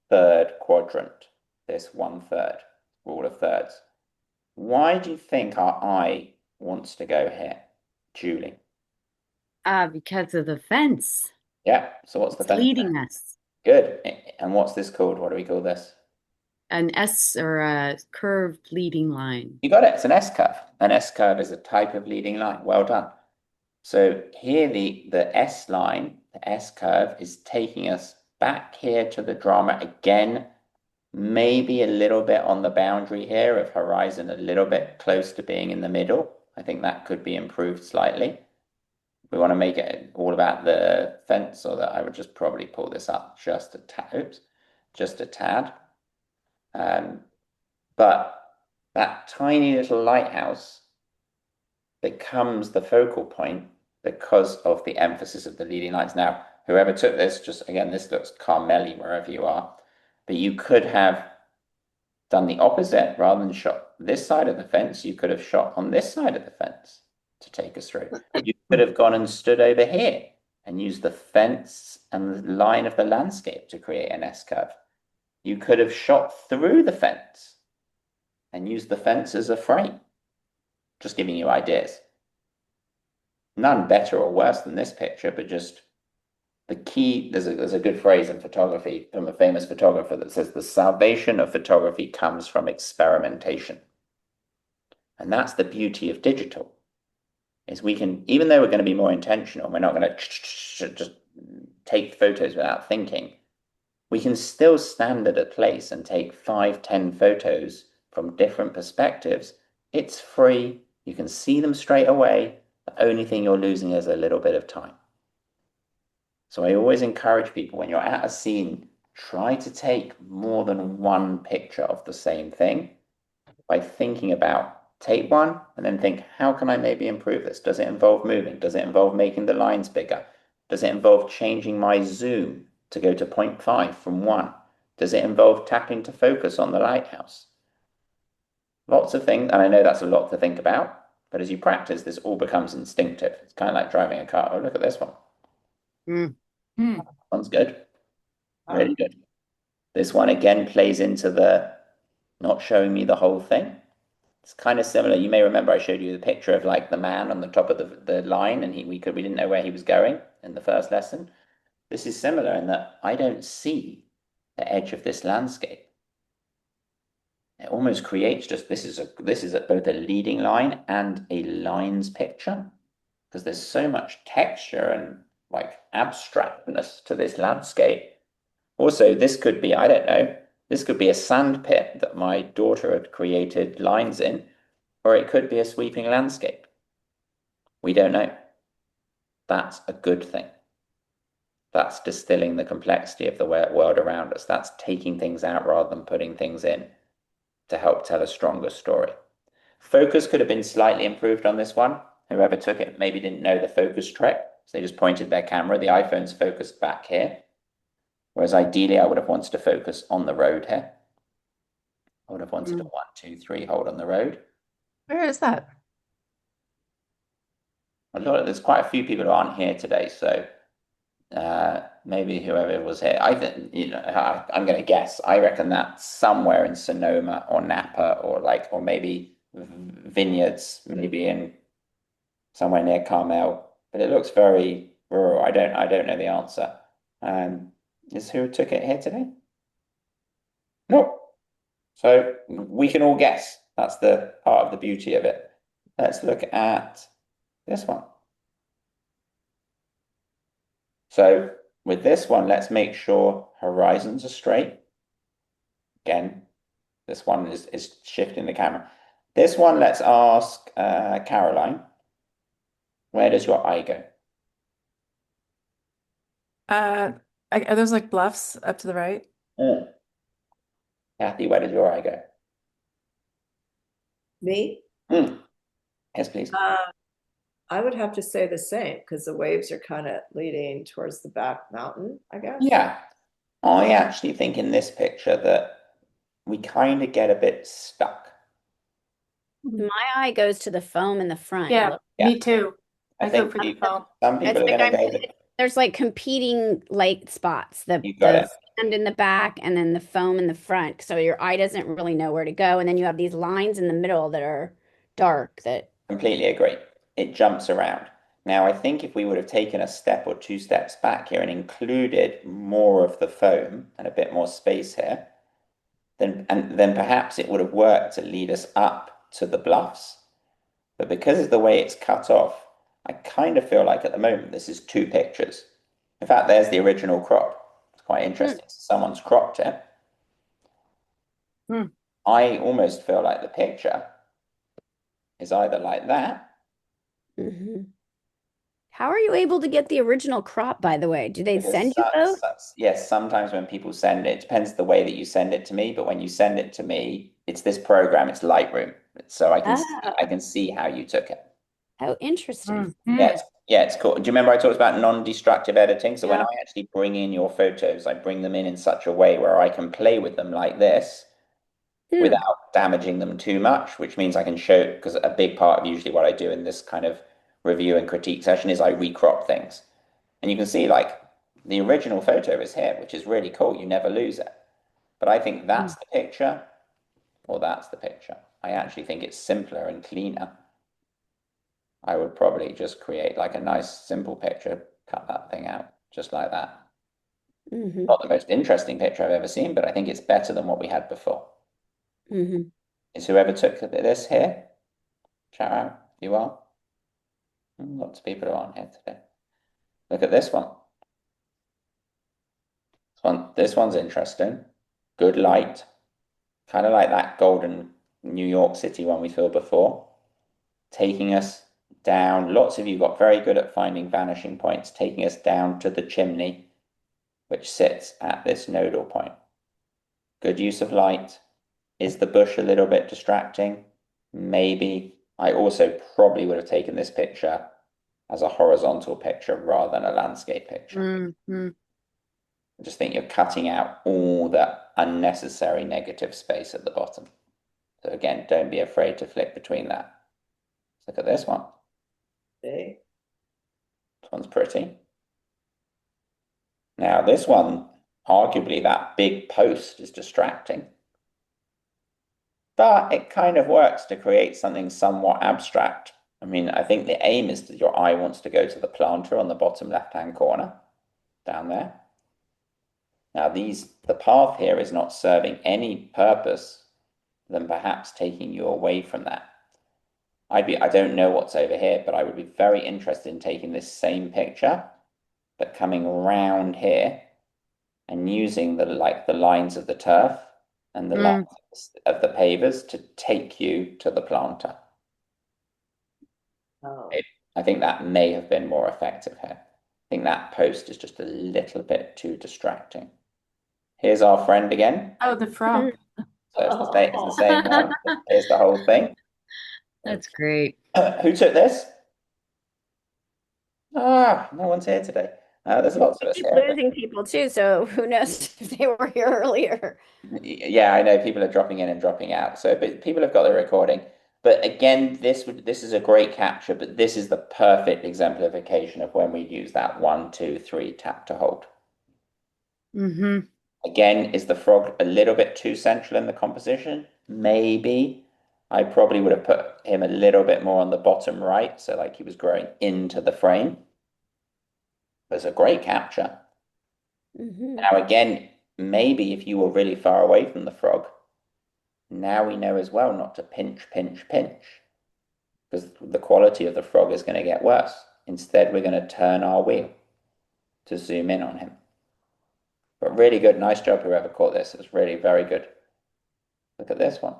third quadrant, this 1/3, rule of thirds. Why do you think our eye wants to go here, Julie? Because of the fence. Yeah, so what's the It's fence? leading us. Good. And what's this called? What do we call this? An S or a curved leading line. You got it. It's an S curve. An S curve is a type of leading line. Well done. So here the S line, the S curve, is taking us back here to the drama again, maybe a little bit on the boundary here of horizon, a little bit close to being in the middle. I think that could be improved slightly. We want to make it all about the fence, or that I would just probably pull this up just a tad. Oops, just a tad. But that tiny little lighthouse becomes the focal point because of the emphasis of the leading lines. Now, whoever took this, just again, this looks Carmeli wherever you are, but you could have done the opposite. Rather than shot this side of the fence, you could have shot on this side of the fence to take us through. You could have gone and stood over here and used the fence and the line of the landscape to create an S curve. You could have shot through the fence and used the fence as a frame. Just giving you ideas. None better or worse than this picture, but just the key. There's a good phrase in photography from a famous photographer that says the salvation of photography comes from experimentation. And that's the beauty of digital, is we can, even though we're going to be more intentional, we're not going to just take photos without thinking. We can still stand at a place and take 5, 10 photos from different perspectives. It's free. You can see them straight away. The only thing you're losing is a little bit of time. So I always encourage people, when you're at a scene, try to take more than one picture of the same thing by thinking about, take one and then think, how can I maybe improve this? Does it involve moving? Does it involve making the lines bigger? Does it involve changing my zoom to go to 0.5 from 1? Does it involve tapping to focus on the lighthouse? Lots of things, and I know that's a lot to think about, but as you practice, this all becomes instinctive. It's kind of like driving a car. Oh, look at this one. One's good. Really good. This one again plays into the not showing me the whole thing. It's kind of similar. You may remember I showed you the picture of like the man on the top of the line, and we didn't know where he was going in the first lesson. This is similar in that I don't see the edge of this landscape. It almost creates just this is both a leading line and a lines picture, because there's so much texture and like abstractness to this landscape. Also, this could be, I don't know, this could be a sand pit that my daughter had created lines in, or it could be a sweeping landscape. We don't know. That's a good thing. That's distilling the complexity of the world around us. That's taking things out rather than putting things in to help tell a stronger story. Focus could have been slightly improved on this one. Whoever took it maybe didn't know the focus trick, so they just pointed their camera. The iPhone's focused back here, whereas ideally I would have wanted to focus on the road here. I would have wanted a 1, 2, 3 hold on the road. Where is that? There's quite a few people who aren't here today, so maybe whoever was here. I think, I'm going to guess. I reckon that's somewhere in Sonoma or Napa, or maybe vineyards, maybe in somewhere near Carmel. But it looks very rural. I don't know the answer. Is who took it here today? Nope. So we can all guess. That's the part of the beauty of it. Let's look at this one. So with this one, let's make sure horizons are straight. Again, this one is shifting the camera. This one, let's ask Caroline. Where does your eye go? Are those like bluffs up to the right? Mm. Kathy, where does your eye go? Me? Mm. Yes, please. I would have to say the same because the waves are kind of leading towards the back mountain, I guess. Yeah, I actually think in this picture that we kind of get a bit stuck. My eye goes to the foam in the front. Yeah, Look, me too. I I go think for the phone. some it's people are like going to go there's like competing light spots. You got The it. sand in the back and then the foam in the front. So your eye doesn't really know where to go. And then you have these lines in the middle that are dark that Completely agree. It jumps around. Now, I think if we would have taken a step or two steps back here and included more of the foam and a bit more space here, then perhaps it would have worked to lead us up to the bluffs. But because of the way it's cut off, I kind of feel like at the moment this is two pictures. In fact, there's the original crop. It's quite interesting. Someone's cropped it. Hmm. I almost feel like the picture is either like that. hmm How are you able to get the original crop, by the way? Do they send you both? Yes, sometimes when people send it, it depends the way that you send it to me, but when you send it to me, it's this program, it's Lightroom. So I can see how you took it. Oh, interesting. Yeah, it's cool. Do you remember I talked about non-destructive editing? So when Yeah. I actually bring in your photos, I bring them in such a way where I can play with them like this without damaging them too much, which means I can show, because a big part of usually what I do in this kind of review and critique session is I recrop things. And you can see like the original photo is here, which is really cool. You never lose it. But I think that's the picture or that's the picture. I actually think it's simpler and cleaner. I would probably just create like a nice simple picture, cut that thing out just like that. Not the most interesting picture I've ever seen, but I think it's better than what we had before. Is whoever took this here? Shout out, you are. Lots of people are on here today. Look at this one. This one's interesting. Good light. Kind of like that golden New York City one we saw before. Taking us down. Lots of you got very good at finding vanishing points, taking us down to the chimney, which sits at this nodal point. Good use of light. Is the bush a little bit distracting? Maybe. I also probably would have taken this picture as a horizontal picture rather than a landscape picture. I just think you're cutting out all the unnecessary negative space at the bottom. So again, don't be afraid to flick between that. Let's look at this one. Okay. This one's pretty. Now this one, arguably that big post is distracting. But it kind of works to create something somewhat abstract. I mean, I think the aim is that your eye wants to go to the planter on the bottom left-hand corner, down there. Now the path here is not serving any purpose than perhaps taking you away from that. I don't know what's over here, but I would be very interested in taking this same picture, but coming around here and using the lines of the turf and the lines of the pavers to take you to the planter. Oh. I think that may have been more effective here. I think that post is just a little bit too distracting. Here's our friend again. Oh, the frog. So it's the same one. Here's the whole thing. That's great. Who took this? No one's here today. There's lots of us Keep here. losing people too, so who knows if they were here earlier. Yeah, I know people are dropping in and dropping out. So but people have got the recording. But again, this is a great capture, but this is the perfect exemplification of when we use that 1, 2, 3 tap to hold. Again, is the frog a little bit too central in the composition? Maybe. I probably would have put him a little bit more on the bottom right, so like he was growing into the frame. But it's a great capture. Now again, maybe if you were really far away from the frog, now we know as well not to pinch, pinch, pinch, because the quality of the frog is going to get worse. Instead, we're going to turn our wheel to zoom in on him. But really good. Nice job, whoever caught this. It was really very good. Look at this one.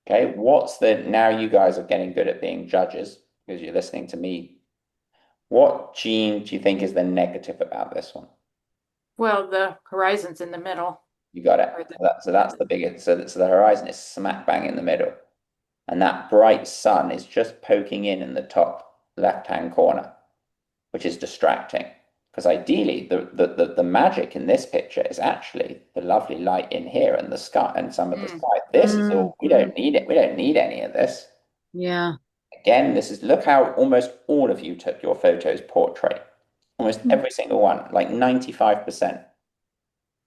Okay, now you guys are getting good at being judges because you're listening to me. What gene do you think is the negative about this one? Well, the horizon's in the middle. You got it. So that's the biggest. So the horizon is smack bang in the middle. And that bright sun is just poking in the top left-hand corner, which is distracting. Because ideally, the magic in this picture is actually the lovely light in here and the sky and some of the sky. This is all, we don't need it. We don't need any of this. Yeah. Again, look how almost all of you took your photos portrait. Almost every single one, like 95%.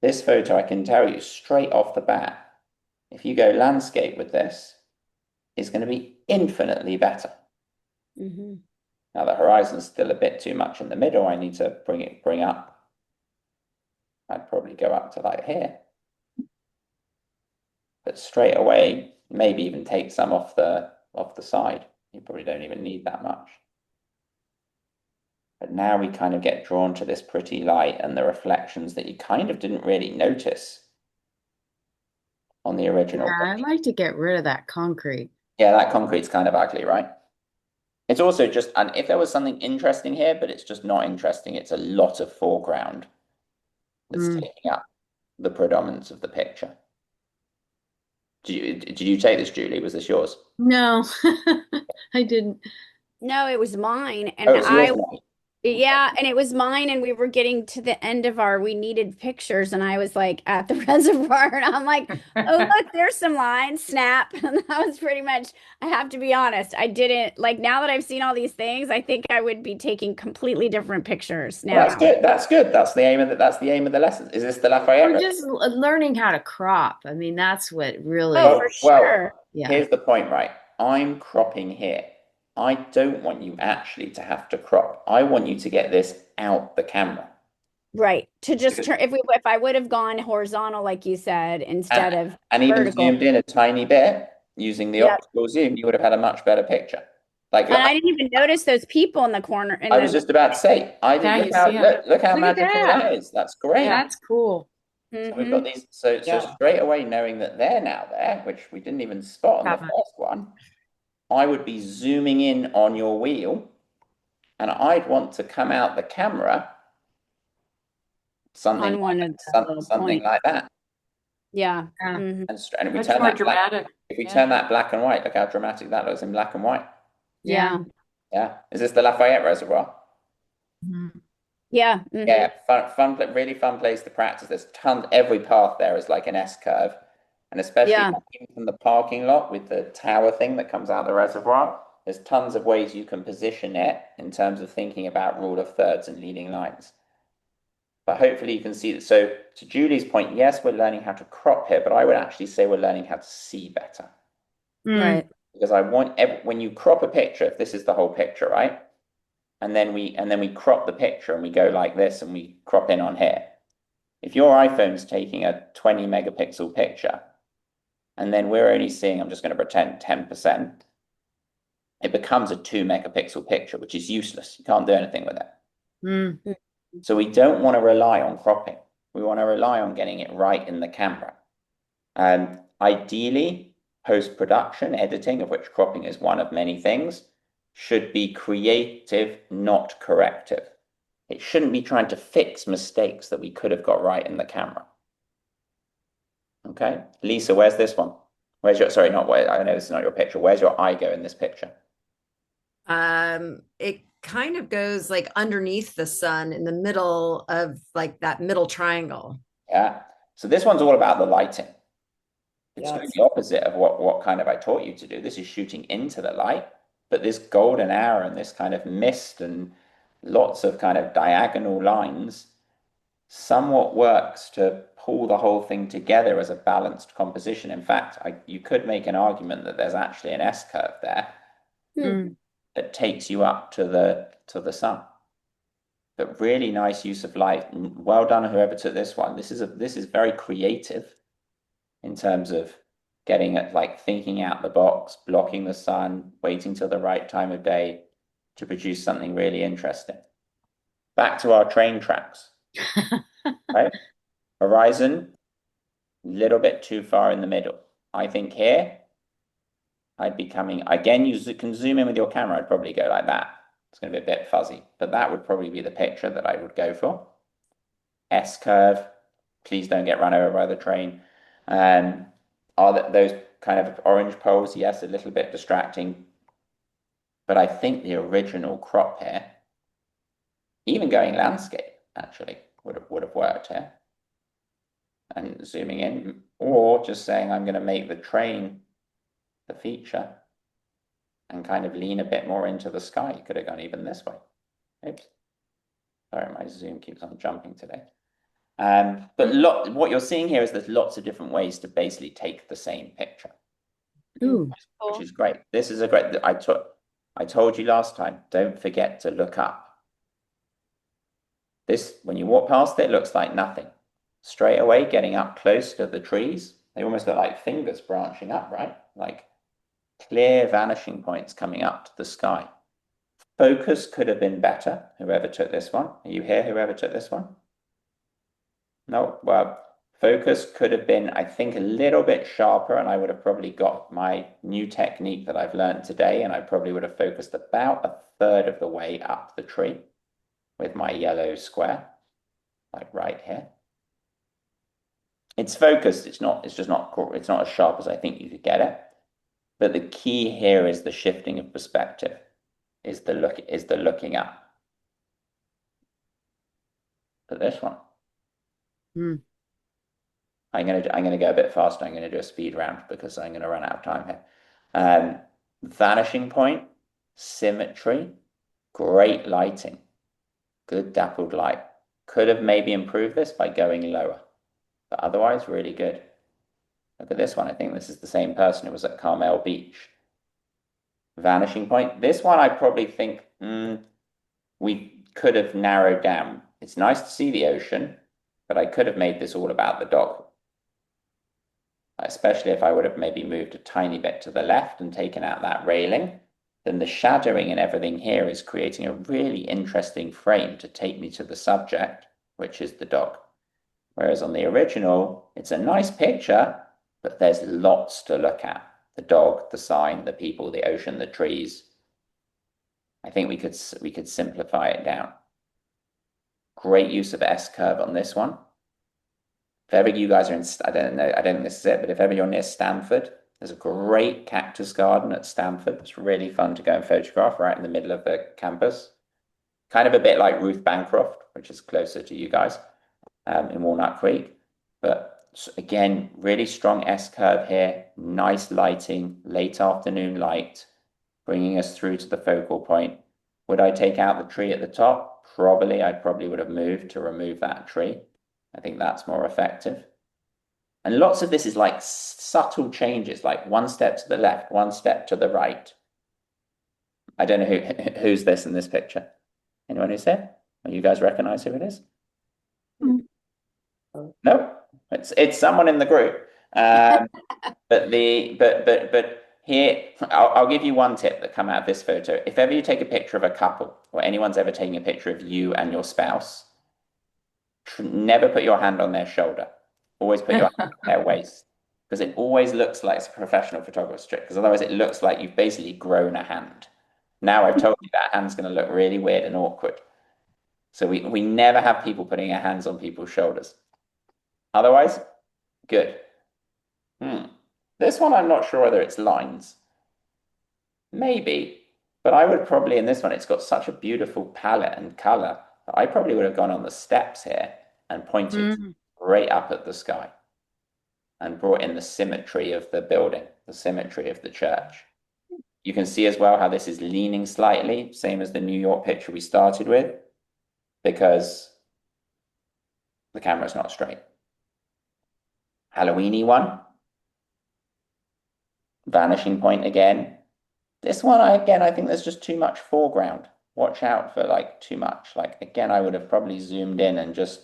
This photo, I can tell you straight off the bat, if you go landscape with this, is going to be infinitely better. Mm-hmm. Now the horizon's still a bit too much in the middle. I need to bring up. I'd probably go up to like here. But straight away, maybe even take some off the side. You probably don't even need that much. But now we kind of get drawn to this pretty light and the reflections that you kind of didn't really notice on the original. Yeah, I'd like to get rid of that concrete. Yeah, that concrete's kind of ugly, right? It's also just, and if there was something interesting here, but it's just not interesting, it's a lot of foreground that's taking up the predominance of the picture. Did you take this, Julie? Was this yours? No, I didn't. No, it was mine. And Oh, it's yours now. Yeah, and it was mine, and we were getting to the end of we needed pictures, and I was like at the reservoir, and I'm like, oh, look, there's some lines, snap. And that was pretty much, I have to be honest, I didn't, like, now that I've seen all these things, I think I would be taking completely different pictures now. That's good. That's good. That's the aim of the lesson. Is this the Lafayette? We're just learning how to crop. I mean, that's what really. Oh, for sure. Yeah. Here's the point, right? I'm cropping here. I don't want you actually to have to crop. I want you to get this out the camera. Right. To just turn, if I would have gone horizontal, like you said, instead of and even vertical. zoomed in a tiny bit using the optical zoom, you would have had a much better picture. And I didn't even notice those people in the corner. I was just about to say, look how magical that is. That's great. Yeah, that's cool. So we've got these. So straight away, knowing that they're now there, which we didn't even spot on the first one, I would be zooming in on your wheel, and I'd want to come out the camera something like that. Yeah. And if we Much turn more that dramatic. if we turn that black and white, look how dramatic that looks in black and white. Yeah. Yeah. Is this the Lafayette Reservoir? Yeah. Yeah. Really fun place to practice. There's tons. Every path there is like an S curve. And especially even from the parking lot with the tower thing that comes out the reservoir, there's tons of ways you can position it in terms of thinking about rule of thirds and leading lines. But hopefully you can see that. So to Julie's point, yes, we're learning how to crop here, but I would actually say we're learning how to see better. Right. Because when you crop a picture, if this is the whole picture, right? And then we crop the picture and we go like this and we crop in on here. If your iPhone's taking a 20 megapixel picture, and then we're only seeing, I'm just going to pretend 10%, it becomes a 2 megapixel picture, which is useless. You can't do anything with it. So we don't want to rely on cropping. We want to rely on getting it right in the camera. And ideally, post-production editing, of which cropping is one of many things, should be creative, not corrective. It shouldn't be trying to fix mistakes that we could have got right in the camera. Okay, Lisa, where's this one? Sorry, not where, I know this is not your picture. Where's your eye go in this picture? It kind of goes like underneath the sun in the middle of like that middle triangle. Yeah. So this one's all about the lighting. It's doing the opposite of what kind of I taught you to do. This is shooting into the light, but this golden hour and this kind of mist and lots of kind of diagonal lines somewhat works to pull the whole thing together as a balanced composition. In fact, you could make an argument that there's actually an S curve there that takes you up to the sun. But really nice use of light. Well done, whoever took this one. This is very creative in terms of getting it, like thinking out the box, blocking the sun, waiting till the right time of day to produce something really interesting. Back to our train tracks. Right? Horizon, a little bit too far in the middle. I think here, I'd be coming, again, you can zoom in with your camera, I'd probably go like that. It's going to be a bit fuzzy, but that would probably be the picture that I would go for. S-curve, please don't get run over by the train. Are those kind of orange poles? Yes, a little bit distracting. But I think the original crop here, even going landscape, actually, would have worked here. And zooming in, or just saying I'm going to make the train the feature and kind of lean a bit more into the sky. You could have gone even this way. Oops. Sorry, my zoom keeps on jumping today. But what you're seeing here is there's lots of different ways to basically take the same picture. Ooh. Which is great. This is a great, I told you last time, don't forget to look up. This, when you walk past it, it looks like nothing. Straight away, getting up close to the trees, they almost look like fingers branching up, right? Like clear vanishing points coming up to the sky. Focus could have been better, whoever took this one. Are you here, whoever took this one? No, well, focus could have been, I think, a little bit sharper, and I would have probably got my new technique that I've learned today, and I probably would have focused about a third of the way up the tree with my yellow square, like right here. It's focused, it's just not as sharp as I think you could get it. But the key here is the shifting of perspective, is the looking up. But this one. I'm gonna go a bit faster. I'm gonna do a speed round because I'm gonna run out of time here. Vanishing point, symmetry, great lighting, good dappled light. Could have maybe improved this by going lower, but otherwise really good. Look at this one. I think this is the same person who was at Carmel Beach. Vanishing point. This one I probably think we could have narrowed down. It's nice to see the ocean, but I could have made this all about the dog. Especially if I would have maybe moved a tiny bit to the left and taken out that railing, then the shadowing and everything here is creating a really interesting frame to take me to the subject, which is the dog. Whereas on the original, it's a nice picture, but there's lots to look at. The dog, the sign, the people, the ocean, the trees. I think we could simplify it down. Great use of S-curve on this one. If ever you guys are in, I don't think this is it, but if ever you're near Stanford, there's a great cactus garden at Stanford. It's really fun to go and photograph right in the middle of the campus. Kind of a bit like Ruth Bancroft, which is closer to you guys in Walnut Creek. But again, really strong S-curve here, nice lighting, late afternoon light, bringing us through to the focal point. Would I take out the tree at the top? Probably. I probably would have moved to remove that tree. I think that's more effective. And lots of this is like subtle changes, like one step to the left, one step to the right. I don't know who's this in this picture. Anyone who's here? Well, you guys recognize who it is? No, it's someone in the group. But here, I'll give you one tip that come out of this photo. If ever you take a picture of a couple, or anyone's ever taking a picture of you and your spouse, never put your hand on their shoulder. Always put your hand on their waist, because it always looks like it's a professional photographer's trick, because otherwise it looks like you've basically grown a hand. Now I've told you that hand's going to look really weird and awkward. So we never have people putting their hands on people's shoulders. Otherwise, good. This one, I'm not sure whether it's lines. Maybe, but I would probably, in this one, it's got such a beautiful palette and color that I probably would have gone on the steps here and pointed right up at the sky and brought in the symmetry of the building, the symmetry of the church. You can see as well how this is leaning slightly, same as the New York picture we started with, because the camera's not straight. Halloweeny one. Vanishing point again. This one, I think there's just too much foreground. Watch out for like too much. Like, again, I would have probably zoomed in and just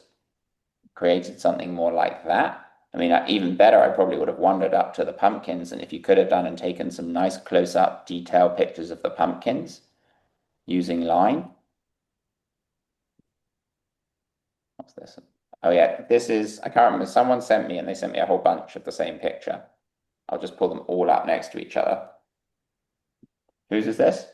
created something more like that. I mean, even better, I probably would have wandered up to the pumpkins, and if you could have done and taken some nice close-up detailed pictures of the pumpkins using line. What's this? Oh yeah, this is, I can't remember, someone sent me, and they sent me a whole bunch of the same picture. I'll just pull them all up next to each other. Whose is this?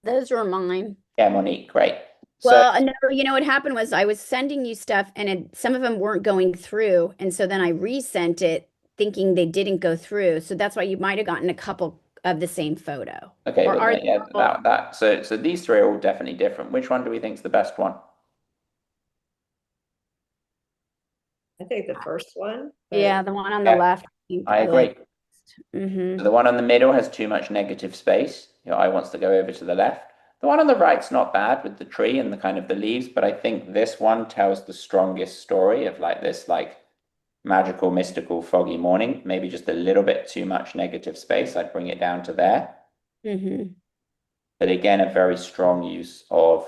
Those were mine. Yeah, Monique, great. So, Well, no, what happened was I was sending you stuff and some of them weren't going through. And so then I resent it thinking they didn't go through. So that's why you might have gotten a couple of the same photo. okay, Or well, are yeah, so these three are all definitely different. Which one do we think is the best one? I think the first one. yeah, the one on the Yeah, left. I agree. Mm-hmm. So the one on the middle has too much negative space. Your eye wants to go over to the left. The one on the right's not bad with the tree and the kind of the leaves, but I think this one tells the strongest story of like this like magical, mystical, foggy morning. Maybe just a little bit too much negative space. I'd bring it down to there. Mm-hmm. But again, a very strong use of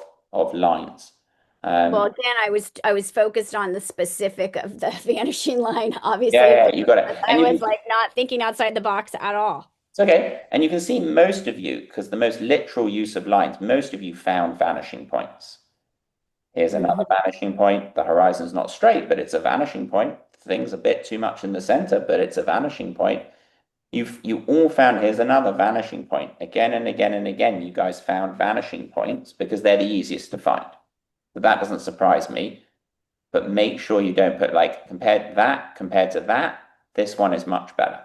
lines. Well, again, I was focused on the specific of the vanishing line, obviously. Yeah, you got it. I was like not thinking outside the box at all. It's okay. And you can see most of you, because the most literal use of lines, most of you found vanishing points. Here's another vanishing point. The horizon's not straight, but it's a vanishing point. Thing's a bit too much in the center, but it's a vanishing point. You all found, here's another vanishing point. Again and again and again, you guys found vanishing points because they're the easiest to find. But that doesn't surprise me. But make sure you don't put like compared to that, this one is much better.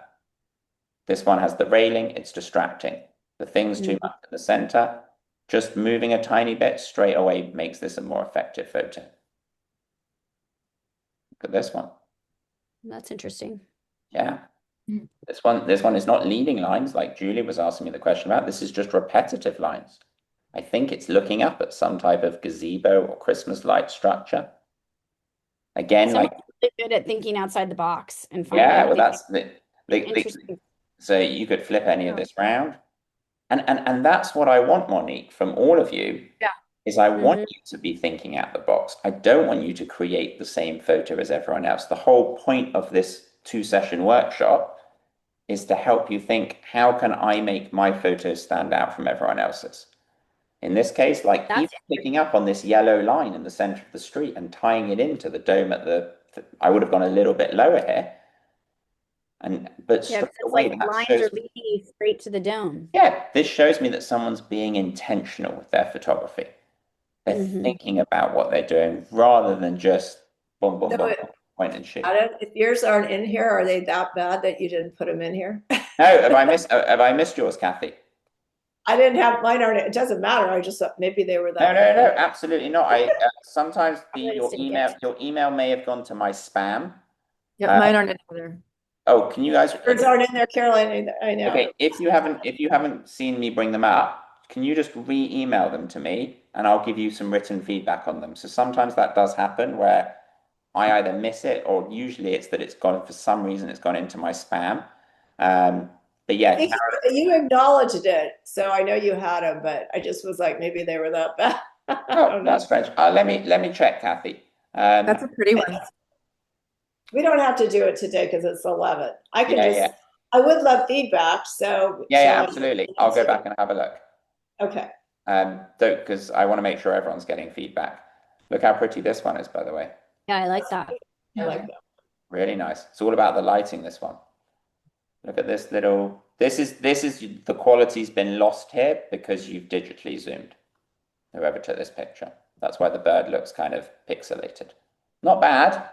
This one has the railing, it's distracting. The thing's too much in the center. Just moving a tiny bit straight away makes this a more effective photo. Look at this one. That's interesting. Yeah. This one is not leading lines like Julie was asking me the question about. This is just repetitive lines. I think it's looking up at some type of gazebo or Christmas light structure. Again, Someone's like really good at thinking outside the box and yeah, finding well that's interesting. so you could flip any of this round. And that's what I want, Monique, from all of you. Yeah. Is I want you to be thinking out the box. I don't want you to create the same photo as everyone else. The whole point of this 2-session workshop is to help you think, how can I make my photos stand out from everyone else's? In this case, like even picking up on this yellow line in the center of the street and tying it into the dome at I would have gone a little bit lower here. But Yeah, straight it's away, like that lines shows are leading you straight to the dome. yeah, this shows me that someone's being intentional with their photography. They're thinking about what they're doing rather than just boom, boom, boom, point and shoot. Adam, if yours aren't in here, are they that bad that you didn't put them in here? No, have I missed yours, Kathy? I didn't have mine aren't. It doesn't matter. I just thought maybe they were that. No, absolutely not. I sometimes your email may have gone to my spam. Yeah, mine aren't in either. Oh, can you guys? Yours aren't in there, Caroline. I know. Okay, if you haven't seen me bring them up, can you just re-email them to me and I'll give you some written feedback on them. So sometimes that does happen where I either miss it or usually it's that it's gone for some reason it's gone into my spam. But yeah, you acknowledged it, so I know you had them, but I just was like, maybe they were that bad. Oh, that's strange. Let me check, Kathy. That's a pretty one. We don't have to do it today because it's 11. I can Yeah. I would love feedback. So yeah, absolutely. I'll go back and have a look. Okay. Because I want to make sure everyone's getting feedback. Look how pretty this one is, by the way. Yeah, I like that. I like that. Really nice. It's all about the lighting, this one. Look at this little, this is the quality's been lost here because you've digitally zoomed. Whoever took this picture. That's why the bird looks kind of pixelated. Not bad,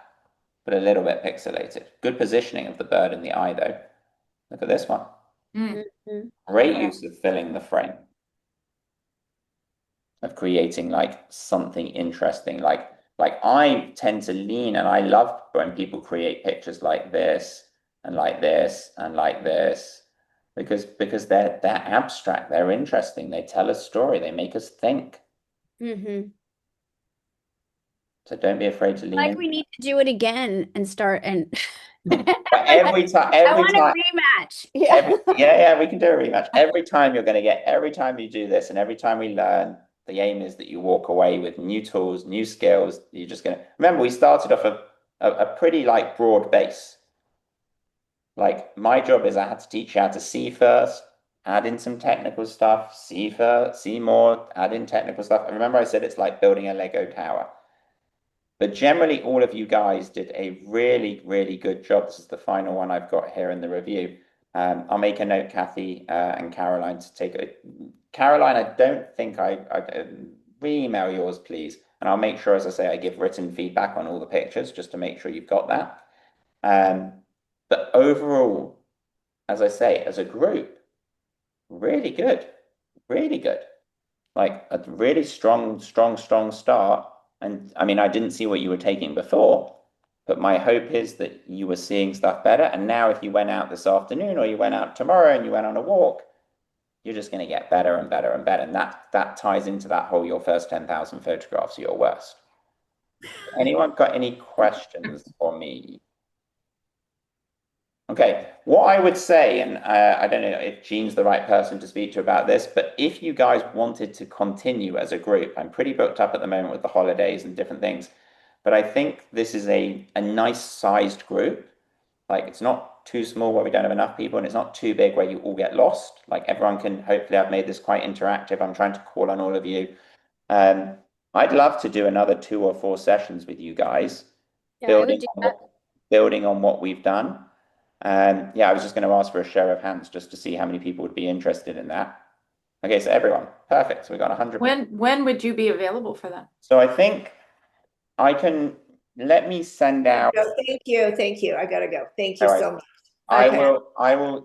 but a little bit pixelated. Good positioning of the bird in the eye, though. Look at this one. Great use of filling the frame. Of creating like something interesting. Like I tend to lean and I love when people create pictures like this and like this and like this because they're abstract, they're interesting, they tell a story, they make us think. So don't be afraid to lean in. We need to do it again and start and every time I want a rematch. Yeah, we can do a rematch. Every time you do this and every time we learn, the aim is that you walk away with new tools, new skills. You're just gonna remember we started off a pretty like broad base. Like my job is I had to teach you how to see first, add in some technical stuff, see first, see more, add in technical stuff. And remember I said it's like building a Lego tower. But generally, all of you guys did a really, really good job. This is the final one I've got here in the review. I'll make a note, Kathy and Caroline, to take it. Caroline, I don't think re-email yours, please. And I'll make sure, as I say, I give written feedback on all the pictures just to make sure you've got that. But overall, as I say, as a group, really good, really good. Like a really strong start. And I mean, I didn't see what you were taking before, but my hope is that you were seeing stuff better. And now, if you went out this afternoon or you went out tomorrow and you went on a walk, you're just going to get better and better and better. And that ties into that whole your first 10,000 photographs are your worst. Anyone got any questions for me? Okay, what I would say, and I don't know if Jean's the right person to speak to about this, but if you guys wanted to continue as a group, I'm pretty booked up at the moment with the holidays and different things, but I think this is a nice sized group. Like, it's not too small where we don't have enough people, and it's not too big where you all get lost. Like, everyone can, hopefully I've made this quite interactive. I'm trying to call on all of you. I'd love to do another 2 or 4 sessions with you guys, Yeah, I would do that. building on what we've done. Yeah, I was just going to ask for a show of hands just to see how many people would be interested in that. Okay, so everyone, perfect. So we got 100. When would you be available for that? So I think I can, let me send out. No, thank you. I gotta go. Thank you All right. so much.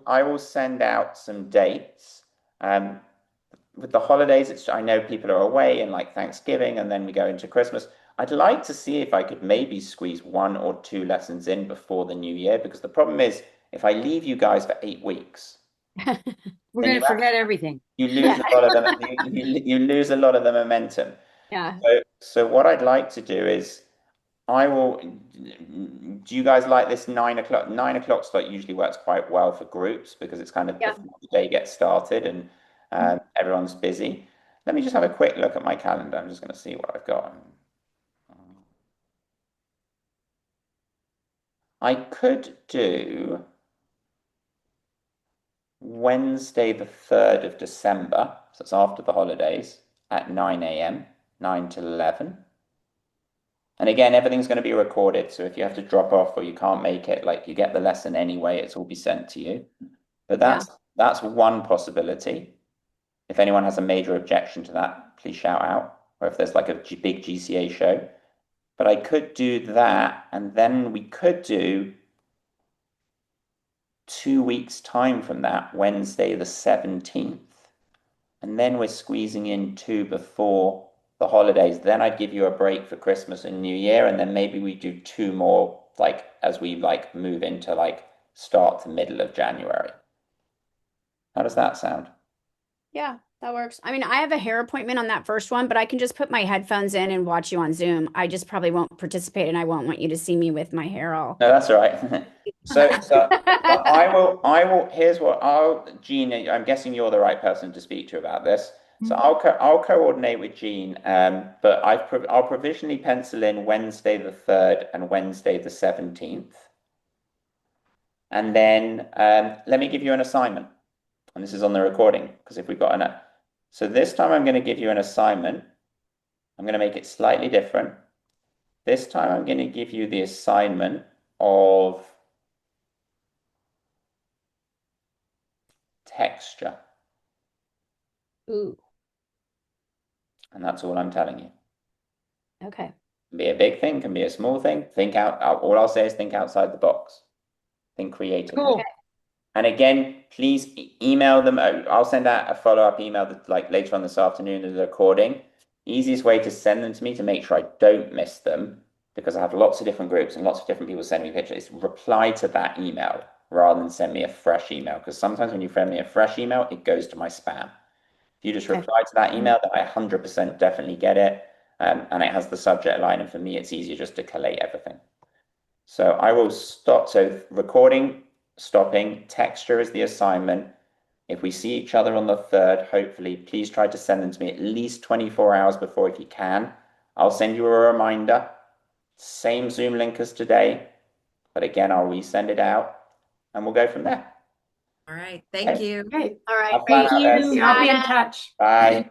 I will send out some dates. With the holidays, I know people are away and like Thanksgiving, and then we go into Christmas. I'd like to see if I could maybe squeeze 1 or 2 lessons in before the new year, because the problem is if I leave you guys for 8 weeks, We're going to forget everything. you lose a lot of them. You lose a lot of the momentum. Yeah. So what I'd like to do is I will. Do you guys like this 9 o'clock? 9 o'clock slot usually works quite well for groups because it's kind of before the day gets started and everyone's busy. Let me just have a quick look at my calendar. I'm just going to see what I've got. I could do Wednesday, the 3rd of December, so it's after the holidays, at 9 a.m., 9 to 11. And again, everything's going to be recorded, so if you have to drop off or you can't make it, like you get the lesson anyway, it's all be sent to you. But that's one possibility. If anyone has a major objection to that, please shout out. Or if there's like a big GCA show. But I could do that, and then we could do 2 weeks' time from that, Wednesday the 17th. And then we're squeezing in 2 before the holidays. Then I'd give you a break for Christmas and New Year, and then maybe we do 2 more, like as we like move into like start to middle of January. How does that sound? Yeah, that works. I mean, I have a hair appointment on that first one, but I can just put my headphones in and watch you on Zoom. I just probably won't participate, and I won't want you to see me with my hair all. No, that's all right. So I will. Here's what Jean. I'm guessing you're the right person to speak to about this. So I'll coordinate with Jean. But I'll provisionally pencil in Wednesday the 3rd and Wednesday the 17th. And then let me give you an assignment. And this is on the recording, because if we've got enough. So this time I'm going to give you an assignment. I'm going to make it slightly different. This time I'm going to give you the assignment of texture. Ooh. And that's all I'm telling you. Okay. Can be a big thing, can be a small thing. All I'll say is think outside the box. Think creatively. Cool. And again, please email them. I'll send out a follow-up email like later on this afternoon of the recording. Easiest way to send them to me to make sure I don't miss them, because I have lots of different groups and lots of different people sending me pictures, is reply to that email rather than send me a fresh email. Because sometimes when you send me a fresh email, it goes to my spam. If you just reply to that email, then I 100% definitely get it. And it has the subject line. And for me, it's easier just to collate everything. So I will stop. So recording, stopping, texture is the assignment. If we see each other on the 3rd, hopefully, please try to send them to me at least 24 hours before if you can. I'll send you a reminder. Same Zoom link as today. But again, I'll resend it out and we'll go from there. All right. Thank you. Okay. All right. Have fun out there. I'll be in touch. Bye.